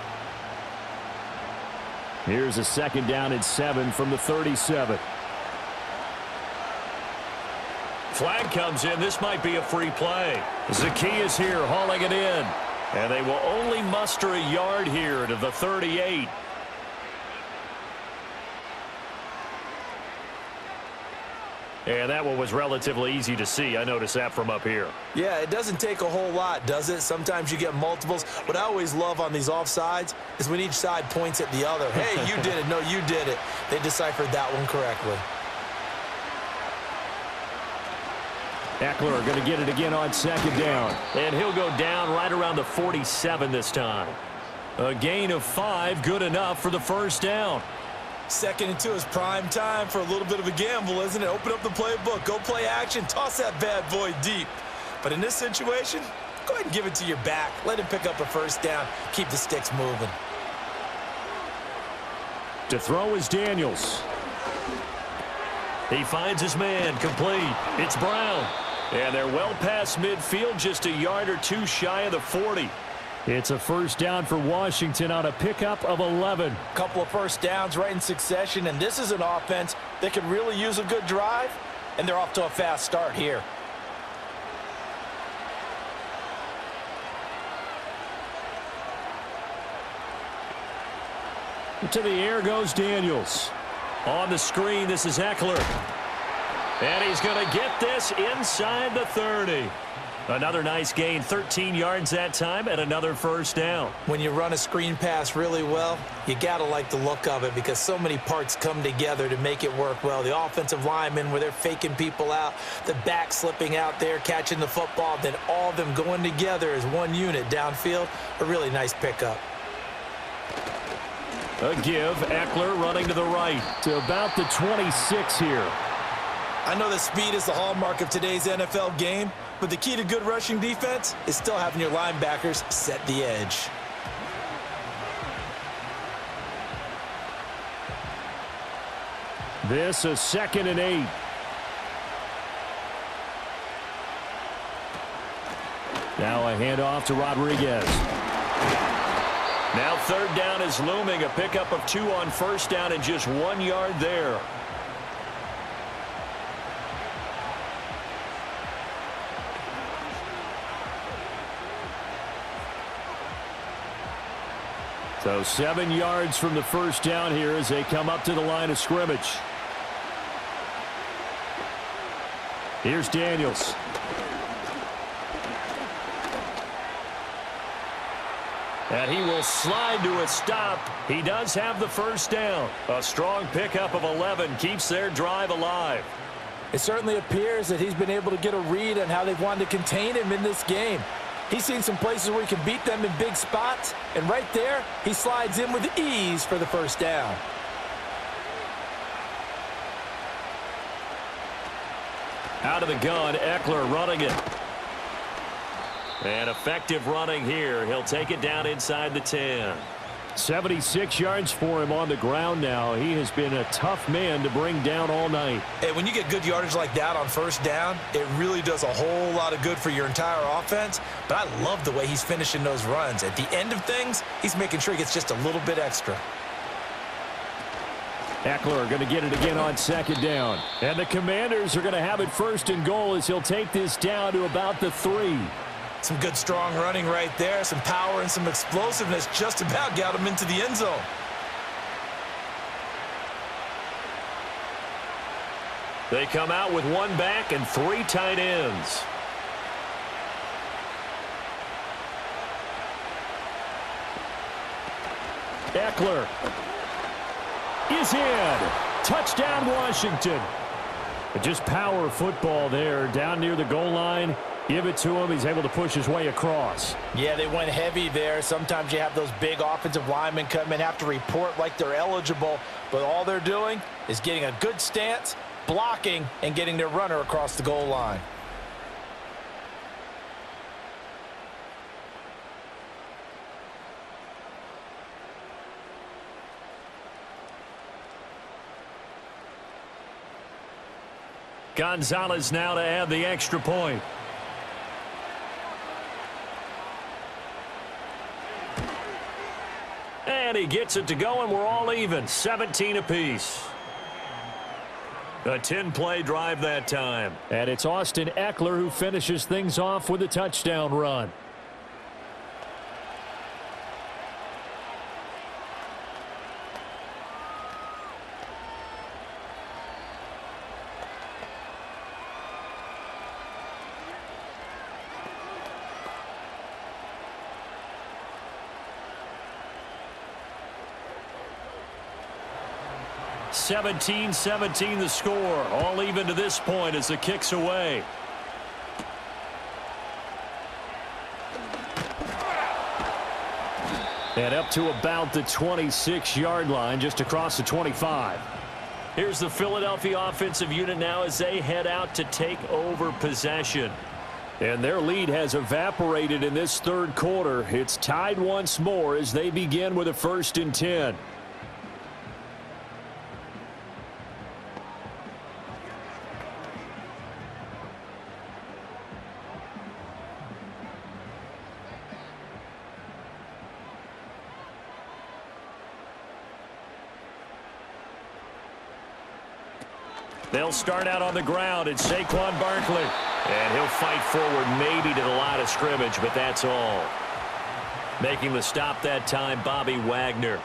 Here's a 2nd down and 7 from the 37. Flag comes in. This might be a free play. Zacchaeus here hauling it in. And they will only muster a yard here to the 38. And that one was relatively easy to see. I noticed that from up here. Yeah, it doesn't take a whole lot, does it? Sometimes you get multiples. What I always love on these offsides is when each side points at the other. Hey, you did it. No, you did it. They deciphered that one correctly. Eckler going to get it again on second down. And he'll go down right around the 47 this time. A gain of 5, good enough for the first down. 2nd and 2 is prime time for a little bit of a gamble, isn't it? Open up the playbook, go play action, toss that bad boy deep. But in this situation, go ahead and give it to your back. Let him pick up a first down. Keep the sticks moving. To throw is Daniels. He finds his man, complete. It's Brown. And they're well past midfield, just a yard or two shy of the 40. It's a first down for Washington on a pickup of 11. Couple of first downs right in succession, and this is an offense that could really use a good drive, and they're off to a fast start here. To the air goes Daniels. On the screen, this is Eckler. And he's going to get this inside the 30. Another nice gain, 13 yards that time, and another first down. When you run a screen pass really well, you got to like the look of it because so many parts come together to make it work well. The offensive linemen, where they're faking people out, the back slipping out there, catching the football, then all of them going together as one unit downfield. A really nice pickup. A give, Eckler running to the right. To about the 26 here. I know that speed is the hallmark of today's NFL game, but the key to good rushing defense is still having your linebackers set the edge. This is 2nd and 8. Now a handoff to Rodriguez. Now 3rd down is looming. A pickup of 2 on first down and just 1 yard there. So 7 yards from the first down here as they come up to the line of scrimmage. Here's Daniels. And he will slide to a stop. He does have the first down. A strong pickup of 11 keeps their drive alive. It certainly appears that he's been able to get a read on how they've wanted to contain him in this game. He's seen some places where he can beat them in big spots, and right there, he slides in with ease for the first down. Out of the gun, Eckler running it. And effective running here. He'll take it down inside the 10. 76 yards for him on the ground now. He has been a tough man to bring down all night. Hey, when you get good yardage like that on first down, it really does a whole lot of good for your entire offense. But I love the way he's finishing those runs. At the end of things, he's making sure he gets just a little bit extra. Eckler going to get it again on 2nd down. And the Commanders are going to have it 1st and goal as he'll take this down to about the 3. Some good, strong running right there. Some power and some explosiveness just about got him into the end zone. They come out with 1 back and 3 tight ends. Eckler is in. Touchdown, Washington. Just power football there down near the goal line. Give it to him. He's able to push his way across. Yeah, they went heavy there. Sometimes you have those big offensive linemen come in, have to report like they're eligible, but all they're doing is getting a good stance, blocking, and getting their runner across the goal line. Gonzalez now to add the extra point. And he gets it to go, and we're all even. 17 apiece. A 10-play drive that time. And it's Austin Eckler who finishes things off with a touchdown run. 17-17 the score. All even to this point as the kick's away. And up to about the 26-yard line, just across the 25. Here's the Philadelphia offensive unit now as they head out to take over possession. And their lead has evaporated in this third quarter. It's tied once more as they begin with a 1st and 10. They'll start out on the ground. It's Saquon Barkley. And he'll fight forward maybe to the line of scrimmage, but that's all. Making the stop that time, Bobby Wagner.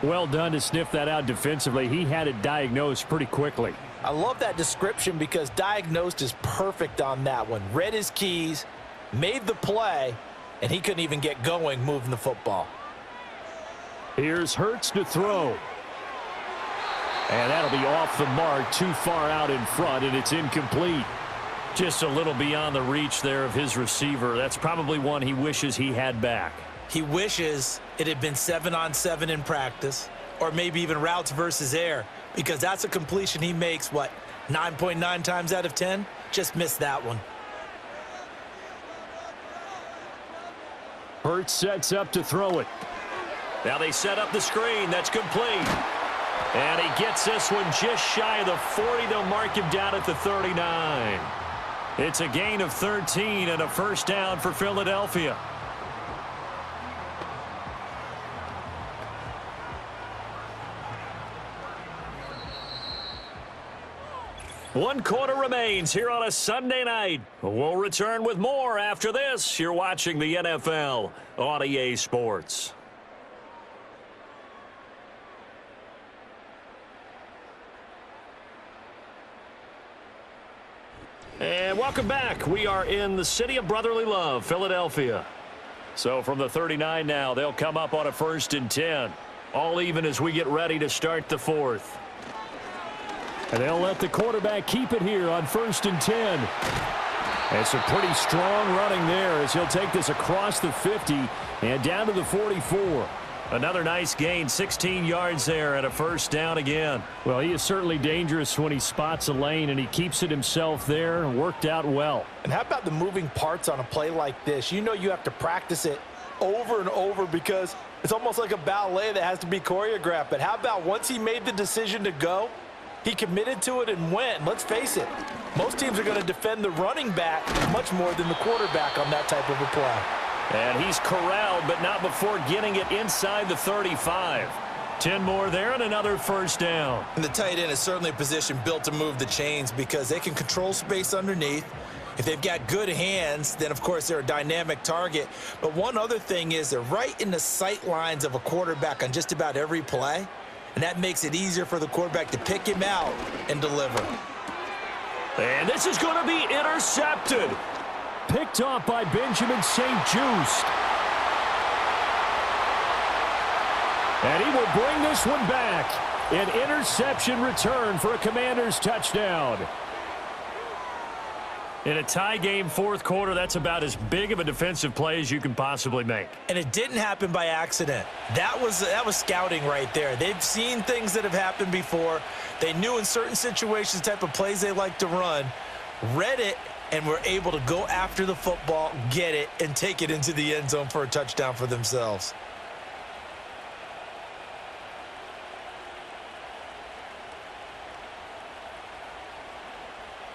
Well done to sniff that out defensively. He had it diagnosed pretty quickly. I love that description because diagnosed is perfect on that one. Read his keys, made the play, and he couldn't even get going moving the football. Here's Hurts to throw. And that'll be off the mark, too far out in front, and it's incomplete. Just a little beyond the reach there of his receiver. That's probably one he wishes he had back. He wishes it had been 7-on-7 in practice, or maybe even routes versus air, because that's a completion he makes, 9.9 times out of 10? Just missed that one. Hurts sets up to throw it. Now they set up the screen. That's complete. And he gets this one just shy of the 40. They'll mark him down at the 39. It's a gain of 13 and a 1st down for Philadelphia. One quarter remains here on a Sunday night. We'll return with more after this. You're watching the NFL on EA Sports. And welcome back. We are in the city of brotherly love, Philadelphia. So from the 39 now, they'll come up on a 1st and 10. All even as we get ready to start the 4th. And they'll let the quarterback keep it here on 1st and 10. And some pretty strong running there as he'll take this across the 50 and down to the 44. Another nice gain, 16 yards there and a 1st down again. Well, he is certainly dangerous when he spots a lane, and he keeps it himself there. Worked out well. And how about the moving parts on a play like this? You know you have to practice it over and over because it's almost like a ballet that has to be choreographed. But how about once he made the decision to go, he committed to it and went. Let's face it, most teams are going to defend the running back much more than the quarterback on that type of a play. And he's corralled, but not before getting it inside the 35. 10 more there and another 1st down. And the tight end is certainly a position built to move the chains because they can control space underneath. If they've got good hands, then, of course, they're a dynamic target. But one other thing is they're right in the sight lines of a quarterback on just about every play, and that makes it easier for the quarterback to pick him out and deliver. And this is going to be intercepted. Picked off by Benjamin St-Juste. And he will bring this one back. An interception return for a Commanders touchdown. In a tie game 4th quarter, that's about as big of a defensive play as you can possibly make. And it didn't happen by accident. That was scouting right there. They've seen things that have happened before. They knew in certain situations the type of plays they like to run, read it, and were able to go after the football, get it, and take it into the end zone for a touchdown for themselves.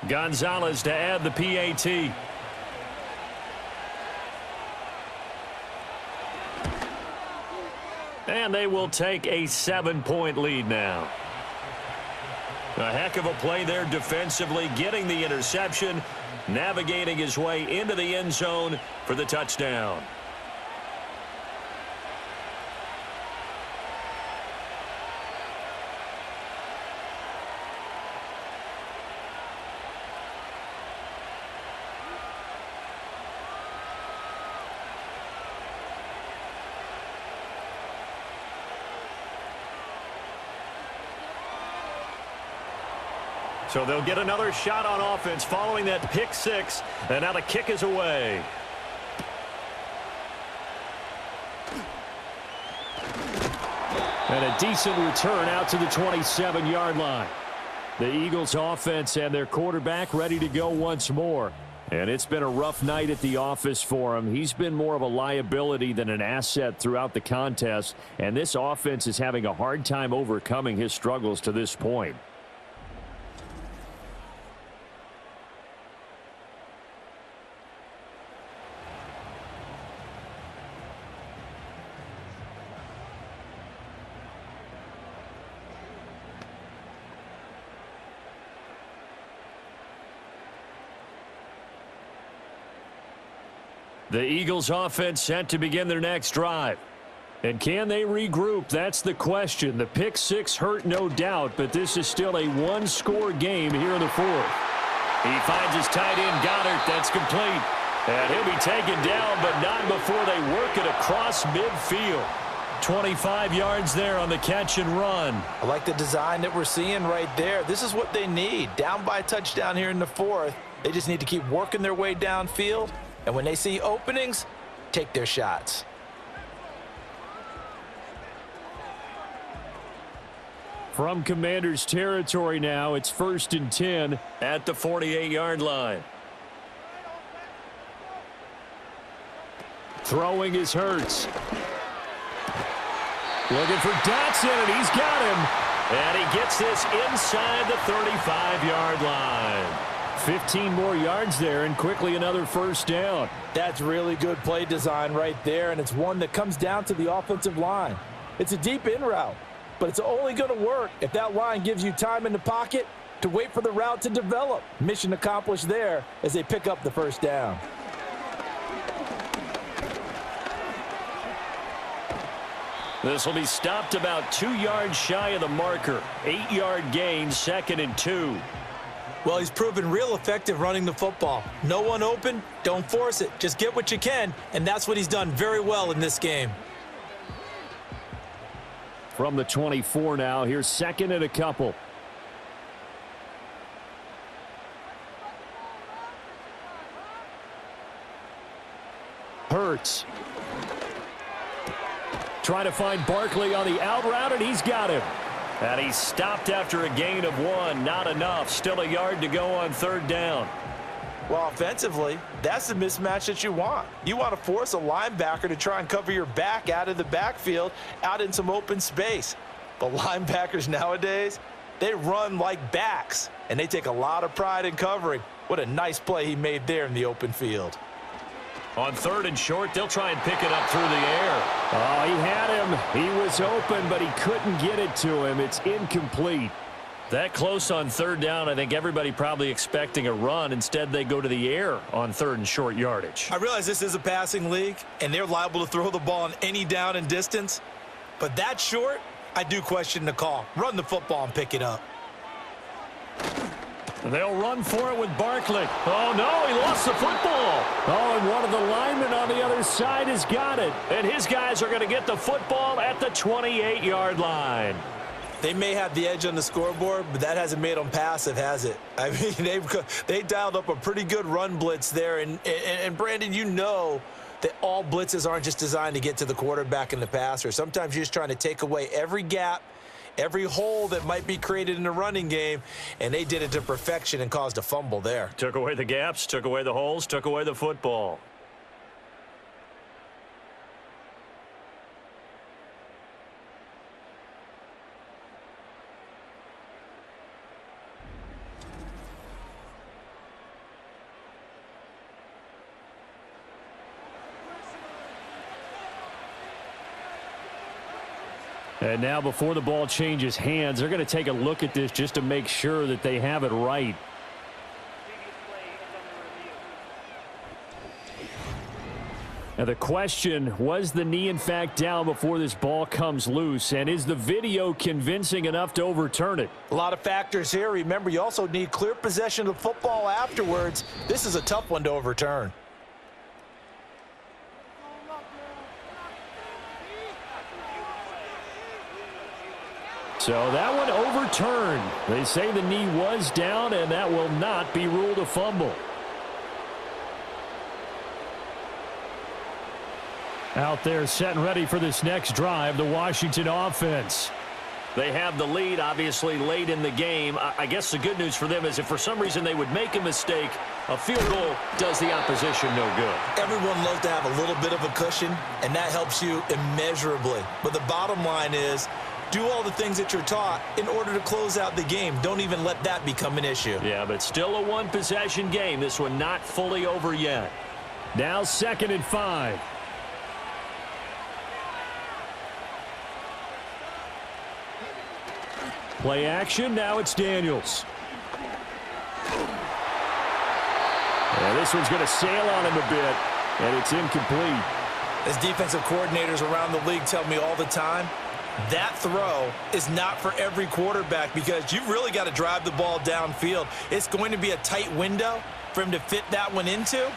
Gonzalez to add the PAT. And they will take a 7-point lead now. A heck of a play there defensively, getting the interception, navigating his way into the end zone for the touchdown. So they'll get another shot on offense following that pick six, and now the kick is away. And a decent return out to the 27-yard line. The Eagles offense and their quarterback ready to go once more. And it's been a rough night at the office for him. He's been more of a liability than an asset throughout the contest. And this offense is having a hard time overcoming his struggles to this point. The Eagles offense set to begin their next drive. And can they regroup? That's the question. The pick six hurt, no doubt, but this is still a one-score game here in the fourth. He finds his tight end, Goddard. That's complete. And he'll be taken down, but not before they work it across midfield. 25 yards there on the catch and run. I like the design that we're seeing right there. This is what they need. Down by a touchdown here in the fourth. They just need to keep working their way downfield. And when they see openings, take their shots. From Commanders territory now, it's 1st and 10 at the 48-yard line. Throwing is Hurts. Looking for Dotson, and he's got him. And he gets this inside the 35-yard line. 15 more yards there, and quickly another first down. That's really good play design right there, and it's one that comes down to the offensive line. It's a deep in route, but it's only going to work if that line gives you time in the pocket to wait for the route to develop. Mission accomplished there as they pick up the first down. This will be stopped about 2 yards shy of the marker. 8-yard gain, 2nd and 2. Well, he's proven real effective running the football. No one open, don't force it. Just get what you can, and that's what he's done very well in this game. From the 24 now, here's 2nd and a couple. Hurts. Trying to find Barkley on the out route, and he's got him. And he's stopped after a gain of 1. Not enough. Still a yard to go on 3rd down. Well, offensively, that's the mismatch that you want. You want to force a linebacker to try and cover your back out of the backfield, out in some open space. The linebackers nowadays, they run like backs, and they take a lot of pride in covering. What a nice play he made there in the open field. On 3rd and short, they'll try and pick it up through the air. Oh, he had him. He was open, but he couldn't get it to him. It's incomplete. That close on 3rd down, I think everybody probably expecting a run. Instead, they go to the air on 3rd and short yardage. I realize this is a passing league, and they're liable to throw the ball on any down and distance. But that short, I do question the call. Run the football and pick it up. They'll run for it with Barkley. Oh, no, he lost the football. Oh, and one of the linemen on the other side has got it. And his guys are going to get the football at the 28-yard line. They may have the edge on the scoreboard, but that hasn't made them passive, has it? I mean, they dialed up a pretty good run blitz there. And Brandon, you know that all blitzes aren't just designed to get to the quarterback and the passer. Sometimes you're just trying to take away every gap, every hole that might be created in the running game, and they did it to perfection and caused a fumble there. Took away the gaps, took away the holes, took away the football. And now before the ball changes hands, they're going to take a look at this just to make sure that they have it right. Now the question, was the knee in fact down before this ball comes loose? And is the video convincing enough to overturn it? A lot of factors here. Remember, you also need clear possession of the football afterwards. This is a tough one to overturn. So that one overturned. They say the knee was down, and that will not be ruled a fumble. Out there set and ready for this next drive, the Washington offense. They have the lead, obviously, late in the game. I guess the good news for them is if for some reason they would make a mistake, a field goal does the opposition no good. Everyone loves to have a little bit of a cushion, and that helps you immeasurably. But the bottom line is, do all the things that you're taught in order to close out the game. Don't even let that become an issue. Yeah, but still a one-possession game. This one not fully over yet. Now 2nd and 5. Play action, now it's Daniels. And this one's going to sail on him a bit, and it's incomplete. As defensive coordinators around the league tell me all the time, that throw is not for every quarterback because you've really got to drive the ball downfield. It's going to be a tight window for him to fit that one into.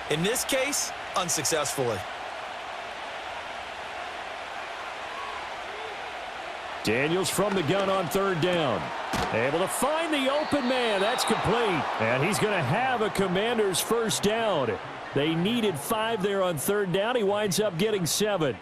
In this case, unsuccessfully. Daniels from the gun on 3rd down. Able to find the open man. That's complete. And he's going to have a Commanders first down. They needed 5 there on 3rd down. He winds up getting 7.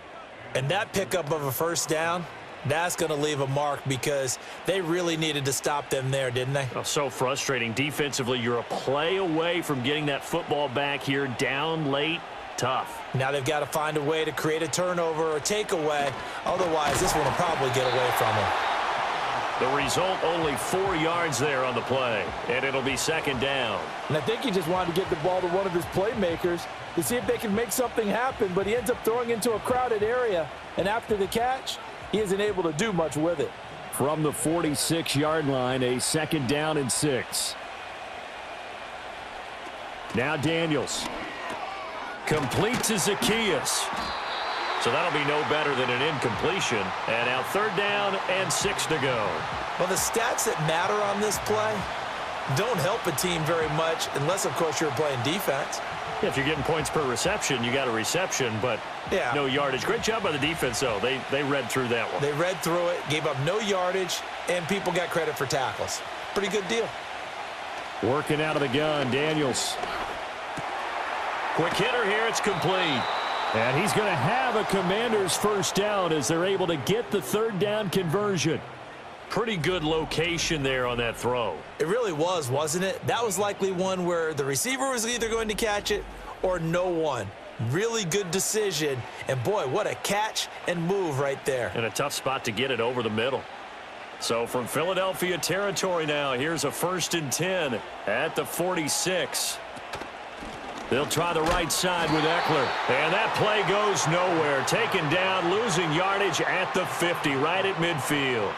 And that pickup of a first down, that's going to leave a mark because they really needed to stop them there, didn't they? Oh, so frustrating. Defensively, you're a play away from getting that football back here down late. Tough. Now they've got to find a way to create a turnover or takeaway. Otherwise, this one will probably get away from them. The result, only 4 yards there on the play, and it'll be 2nd down. And I think he just wanted to get the ball to one of his playmakers to see if they can make something happen, but he ends up throwing into a crowded area, and after the catch, he isn't able to do much with it. From the 46-yard line, a 2nd down and 6. Now Daniels. Complete to Zacchaeus. So that'll be no better than an incompletion. And now 3rd down and 6 to go. Well, the stats that matter on this play don't help a team very much unless, of course, you're playing defense. Yeah, if you're getting points per reception, you got a reception, but no yardage. Great job by the defense, though. They read through that one. They read through it, gave up no yardage, and people got credit for tackles. Pretty good deal. Working out of the gun, Daniels. Quick hitter here, it's complete. And he's going to have a Commanders first down as they're able to get the 3rd down conversion. Pretty good location there on that throw. It really was, wasn't it? That was likely one where the receiver was either going to catch it or no one. Really good decision. And, boy, what a catch and move right there. And a tough spot to get it over the middle. So from Philadelphia territory now, here's a 1st and 10 at the 46. They'll try the right side with Eckler. And that play goes nowhere. Taken down, losing yardage at the 50, right at midfield.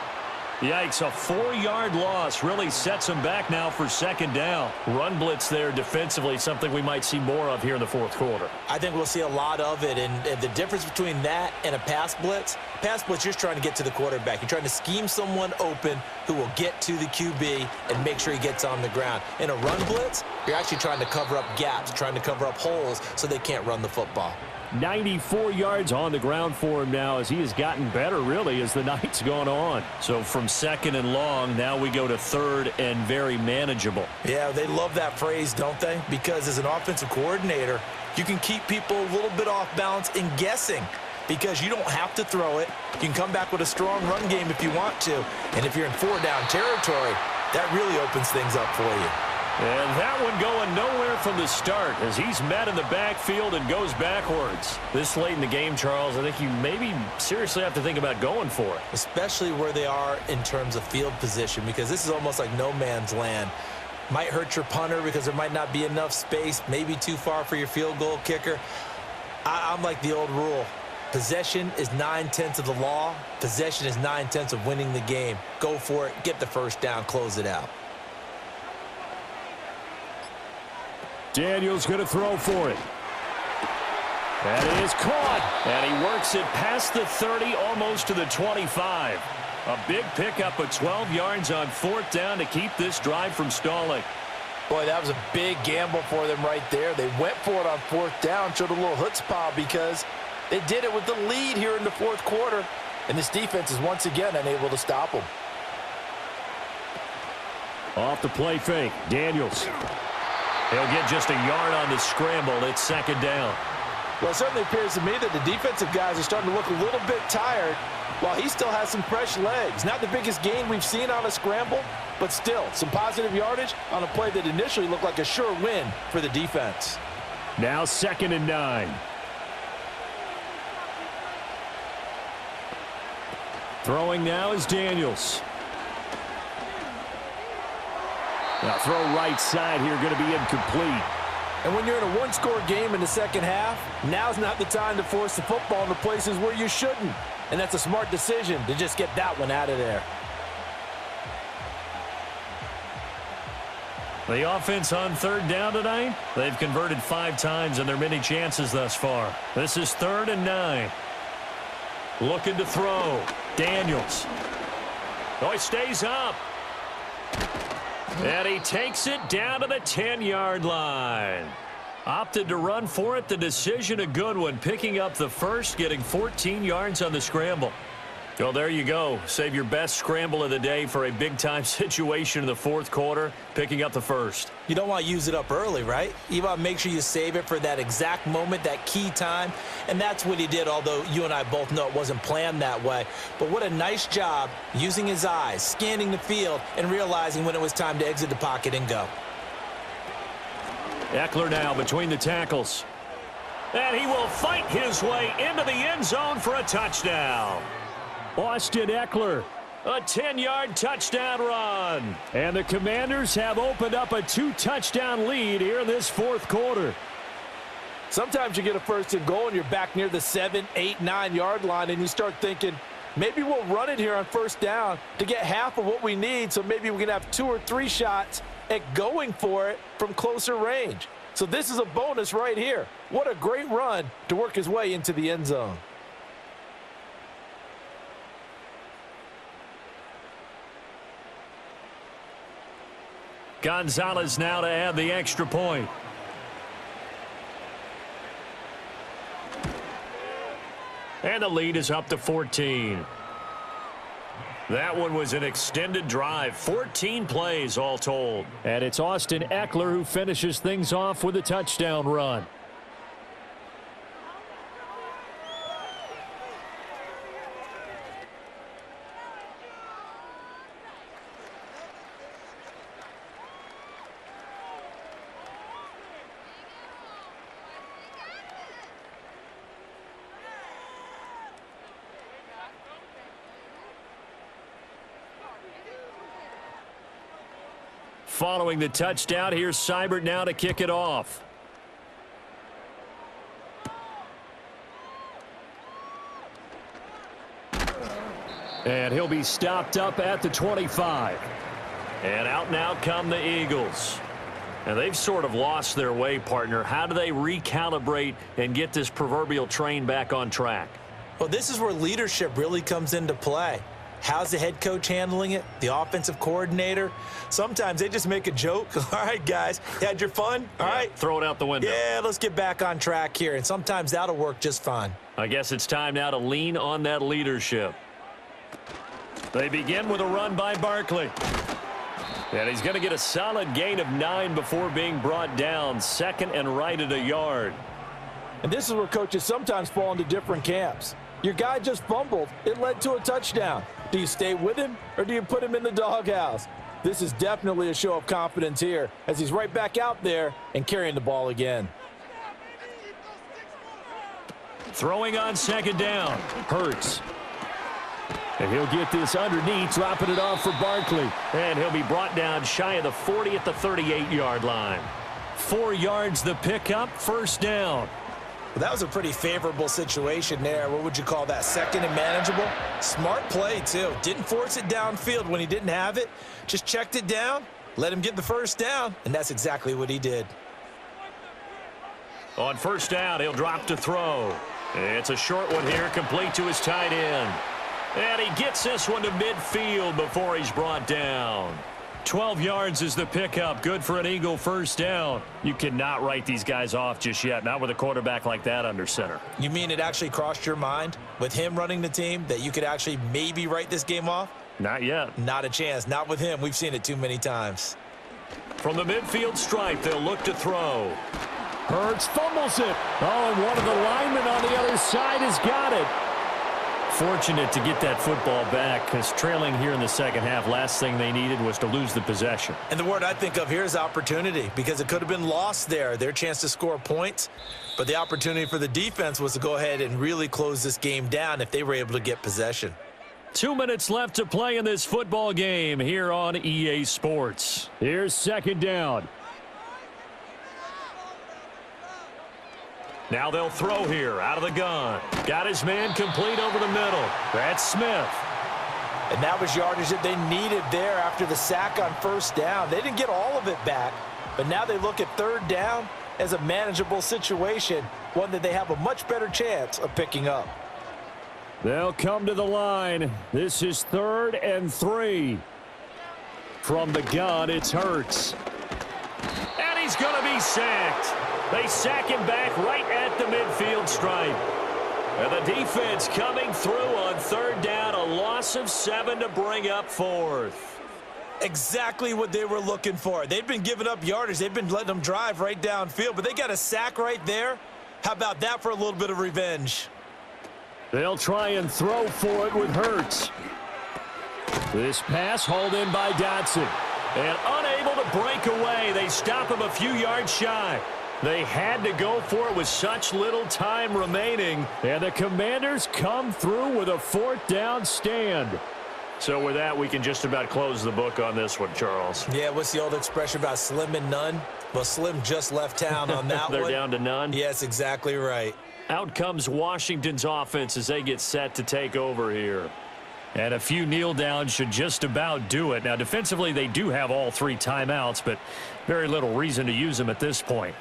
Yikes, a 4-yard loss really sets them back now for 2nd down. Run blitz there defensively, something we might see more of here in the 4th quarter. I think we'll see a lot of it, and the difference between that and a pass blitz, you're just trying to get to the quarterback. You're trying to scheme someone open who will get to the QB and make sure he gets on the ground. In a run blitz, you're actually trying to cover up gaps, trying to cover up holes so they can't run the football. 94 yards on the ground for him now as he has gotten better, really, as the night's gone on. So from 2nd and long, now we go to 3rd and very manageable. Yeah, they love that phrase, don't they? Because as an offensive coordinator, you can keep people a little bit off balance in guessing because you don't have to throw it. You can come back with a strong run game if you want to. And if you're in 4-down territory, that really opens things up for you. And that one going nowhere from the start as he's met in the backfield and goes backwards. This late in the game, Charles, I think you maybe seriously have to think about going for it. Especially where they are in terms of field position because this is almost like no man's land. Might hurt your punter because there might not be enough space, maybe too far for your field goal kicker. I'm like the old rule. Possession is 9/10 of the law. Possession is 9/10 of winning the game. Go for it. Get the first down. Close it out. Daniels going to throw for it. That is caught. And he works it past the 30, almost to the 25. A big pickup of 12 yards on 4th down to keep this drive from stalling. Boy, that was a big gamble for them right there. They went for it on 4th down, showed a little chutzpah because they did it with the lead here in the 4th quarter. And this defense is once again unable to stop them. Off the play fake, Daniels. He'll get just a yard on the scramble. It's second down. Well, it certainly appears to me that the defensive guys are starting to look a little bit tired while he still has some fresh legs. Not the biggest gain we've seen on a scramble, but still some positive yardage on a play that initially looked like a sure win for the defense. Now 2nd and 9. Throwing now is Daniels. Now throw right side here, going to be incomplete. And when you're in a one-score game in the second half, now's not the time to force the football into places where you shouldn't. And that's a smart decision to just get that one out of there. The offense on 3rd down tonight, they've converted 5 times in their many chances thus far. This is 3rd and 9. Looking to throw. Daniels. Oh, he stays up. And he takes it down to the 10-yard line. Opted to run for it. The decision a good one. Picking up the first, getting 14 yards on the scramble. Well, there you go. Save your best scramble of the day for a big-time situation in the 4th quarter, picking up the first. You don't want to use it up early, right? You want to make sure you save it for that exact moment, that key time. And that's what he did, although you and I both know it wasn't planned that way. But what a nice job using his eyes, scanning the field, and realizing when it was time to exit the pocket and go. Eckler now between the tackles. And he will fight his way into the end zone for a touchdown. Austin Eckler, a 10-yard touchdown run. And the Commanders have opened up a 2-touchdown lead here in this 4th quarter. Sometimes you get a 1st and goal and you're back near the 7, 8, 9-yard line and you start thinking, maybe we'll run it here on 1st down to get half of what we need, so maybe we can have 2 or 3 shots at going for it from closer range. So this is a bonus right here. What a great run to work his way into the end zone. Gonzalez now to add the extra point. And the lead is up to 14. That one was an extended drive, 14 plays all told. And it's Austin Eckler who finishes things off with a touchdown run. Following the touchdown, here's Seibert now to kick it off. And he'll be stopped up at the 25. And out now come the Eagles. And they've sort of lost their way, partner. How do they recalibrate and get this proverbial train back on track? Well, this is where leadership really comes into play. How's the head coach handling it? The offensive coordinator? Sometimes they just make a joke. All right, guys, you had your fun? All right. Throw it out the window. Yeah, let's get back on track here. And sometimes that'll work just fine. I guess it's time now to lean on that leadership. They begin with a run by Barkley. And he's going to get a solid gain of 9 before being brought down. 2nd and right at a yard. And this is where coaches sometimes fall into different camps. Your guy just fumbled. It led to a touchdown. Do you stay with him or do you put him in the doghouse? This is definitely a show of confidence here as he's right back out there and carrying the ball again. Throwing on 2nd down. Hurts. And he'll get this underneath, dropping it off for Barkley. And he'll be brought down shy of the 40 at the 38-yard line. 4 yards the pickup, 1st down. Well, that was a pretty favorable situation there. What would you call that? 2nd and manageable? Smart play, too. Didn't force it downfield when he didn't have it. Just checked it down, let him get the 1st down, and that's exactly what he did. On 1st down, he'll drop to throw. It's a short one here, complete to his tight end. And he gets this one to midfield before he's brought down. 12 yards is the pickup. Good for an Eagle 1st down. You cannot write these guys off just yet, not with a quarterback like that under center. You mean it actually crossed your mind with him running the team that you could actually maybe write this game off? Not yet. Not a chance. Not with him. We've seen it too many times. From the midfield stripe, they'll look to throw. Hurts fumbles it. Oh, and one of the linemen on the other side has got it. Fortunate to get that football back, because trailing here in the second half, last thing they needed was to lose the possession. And the word I think of here is opportunity, because it could have been lost there. Their chance to score points, but the opportunity for the defense was to go ahead and really close this game down if they were able to get possession. 2 minutes left to play in this football game here on EA Sports. Here's second down. Now they'll throw here out of the gun. Got his man complete over the middle. That's Smith. And that was yardage that they needed there after the sack on first down. They didn't get all of it back, but now they look at third down as a manageable situation, one that they have a much better chance of picking up. They'll come to the line. This is 3rd and 3. From the gun, it's Hurts. And he's going to be sacked. They sack him back right at the midfield stripe. And the defense coming through on third down, a loss of 7 to bring up 4th. Exactly what they were looking for. They've been giving up yardage. They've been letting them drive right downfield, but they got a sack right there. How about that for a little bit of revenge? They'll try and throw for it with Hurts. This pass hauled in by Dotson. And unable to break away, they stop him a few yards shy. They had to go for it with such little time remaining. And the Commanders come through with a 4th down stand. So with that, we can just about close the book on this one, Charles. Yeah, what's the old expression about slim and none? Well, Slim just left town on that They're one. down to none? Yes, exactly right. Out comes Washington's offense as they get set to take over here. And a few kneel downs should just about do it. Now, defensively, they do have all 3 timeouts, but very little reason to use them at this point.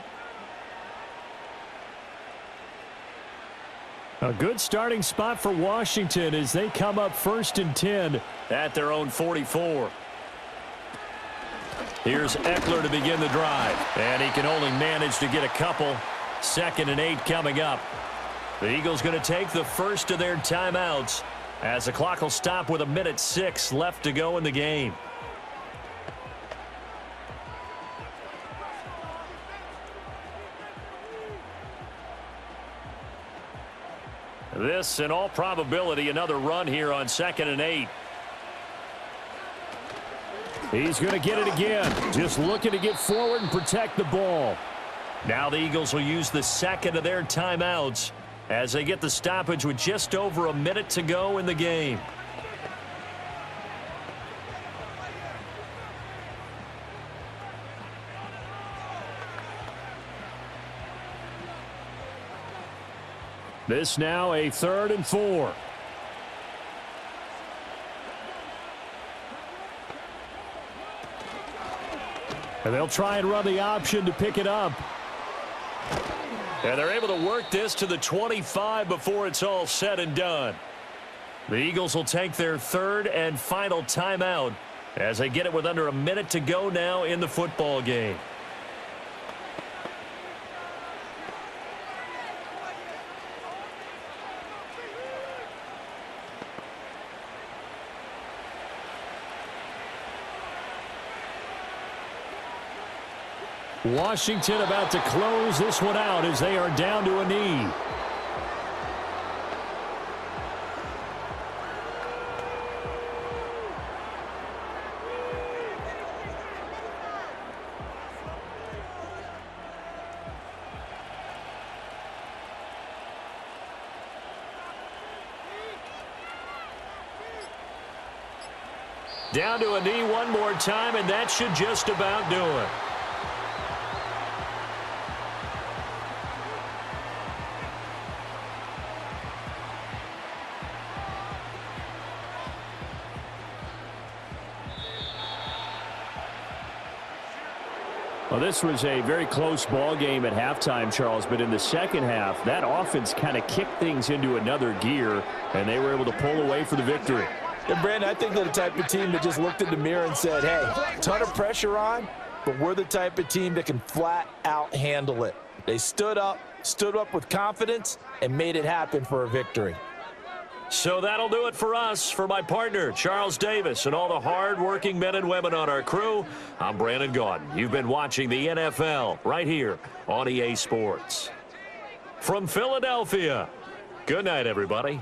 A good starting spot for Washington as they come up 1st and 10 at their own 44. Here's Eckler to begin the drive. And he can only manage to get a couple. 2nd and 8 coming up. The Eagles going to take the first of their timeouts as the clock will stop with 1:06 left to go in the game. This, in all probability, another run here on 2nd and 8. He's going to get it again. Just looking to get forward and protect the ball. Now the Eagles will use the 2nd of their timeouts as they get the stoppage with just over a minute to go in the game. This now a 3rd and 4. And they'll try and run the option to pick it up. And they're able to work this to the 25 before it's all said and done. The Eagles will take their 3rd and final timeout as they get it with under a minute to go now in the football game. Washington about to close this one out as they are down to a knee. Down to a knee one more time, and that should just about do it. Well, this was a very close ball game at halftime, Charles, but in the second half, that offense kind of kicked things into another gear, and they were able to pull away for the victory. And, Brandon, I think they're the type of team that just looked in the mirror and said, hey, ton of pressure on, but we're the type of team that can flat out handle it. They stood up with confidence, and made it happen for a victory. So that'll do it for us. For my partner, Charles Davis, and all the hard-working men and women on our crew, I'm Brandon Gaudin. You've been watching the NFL right here on EA Sports. From Philadelphia, good night, everybody.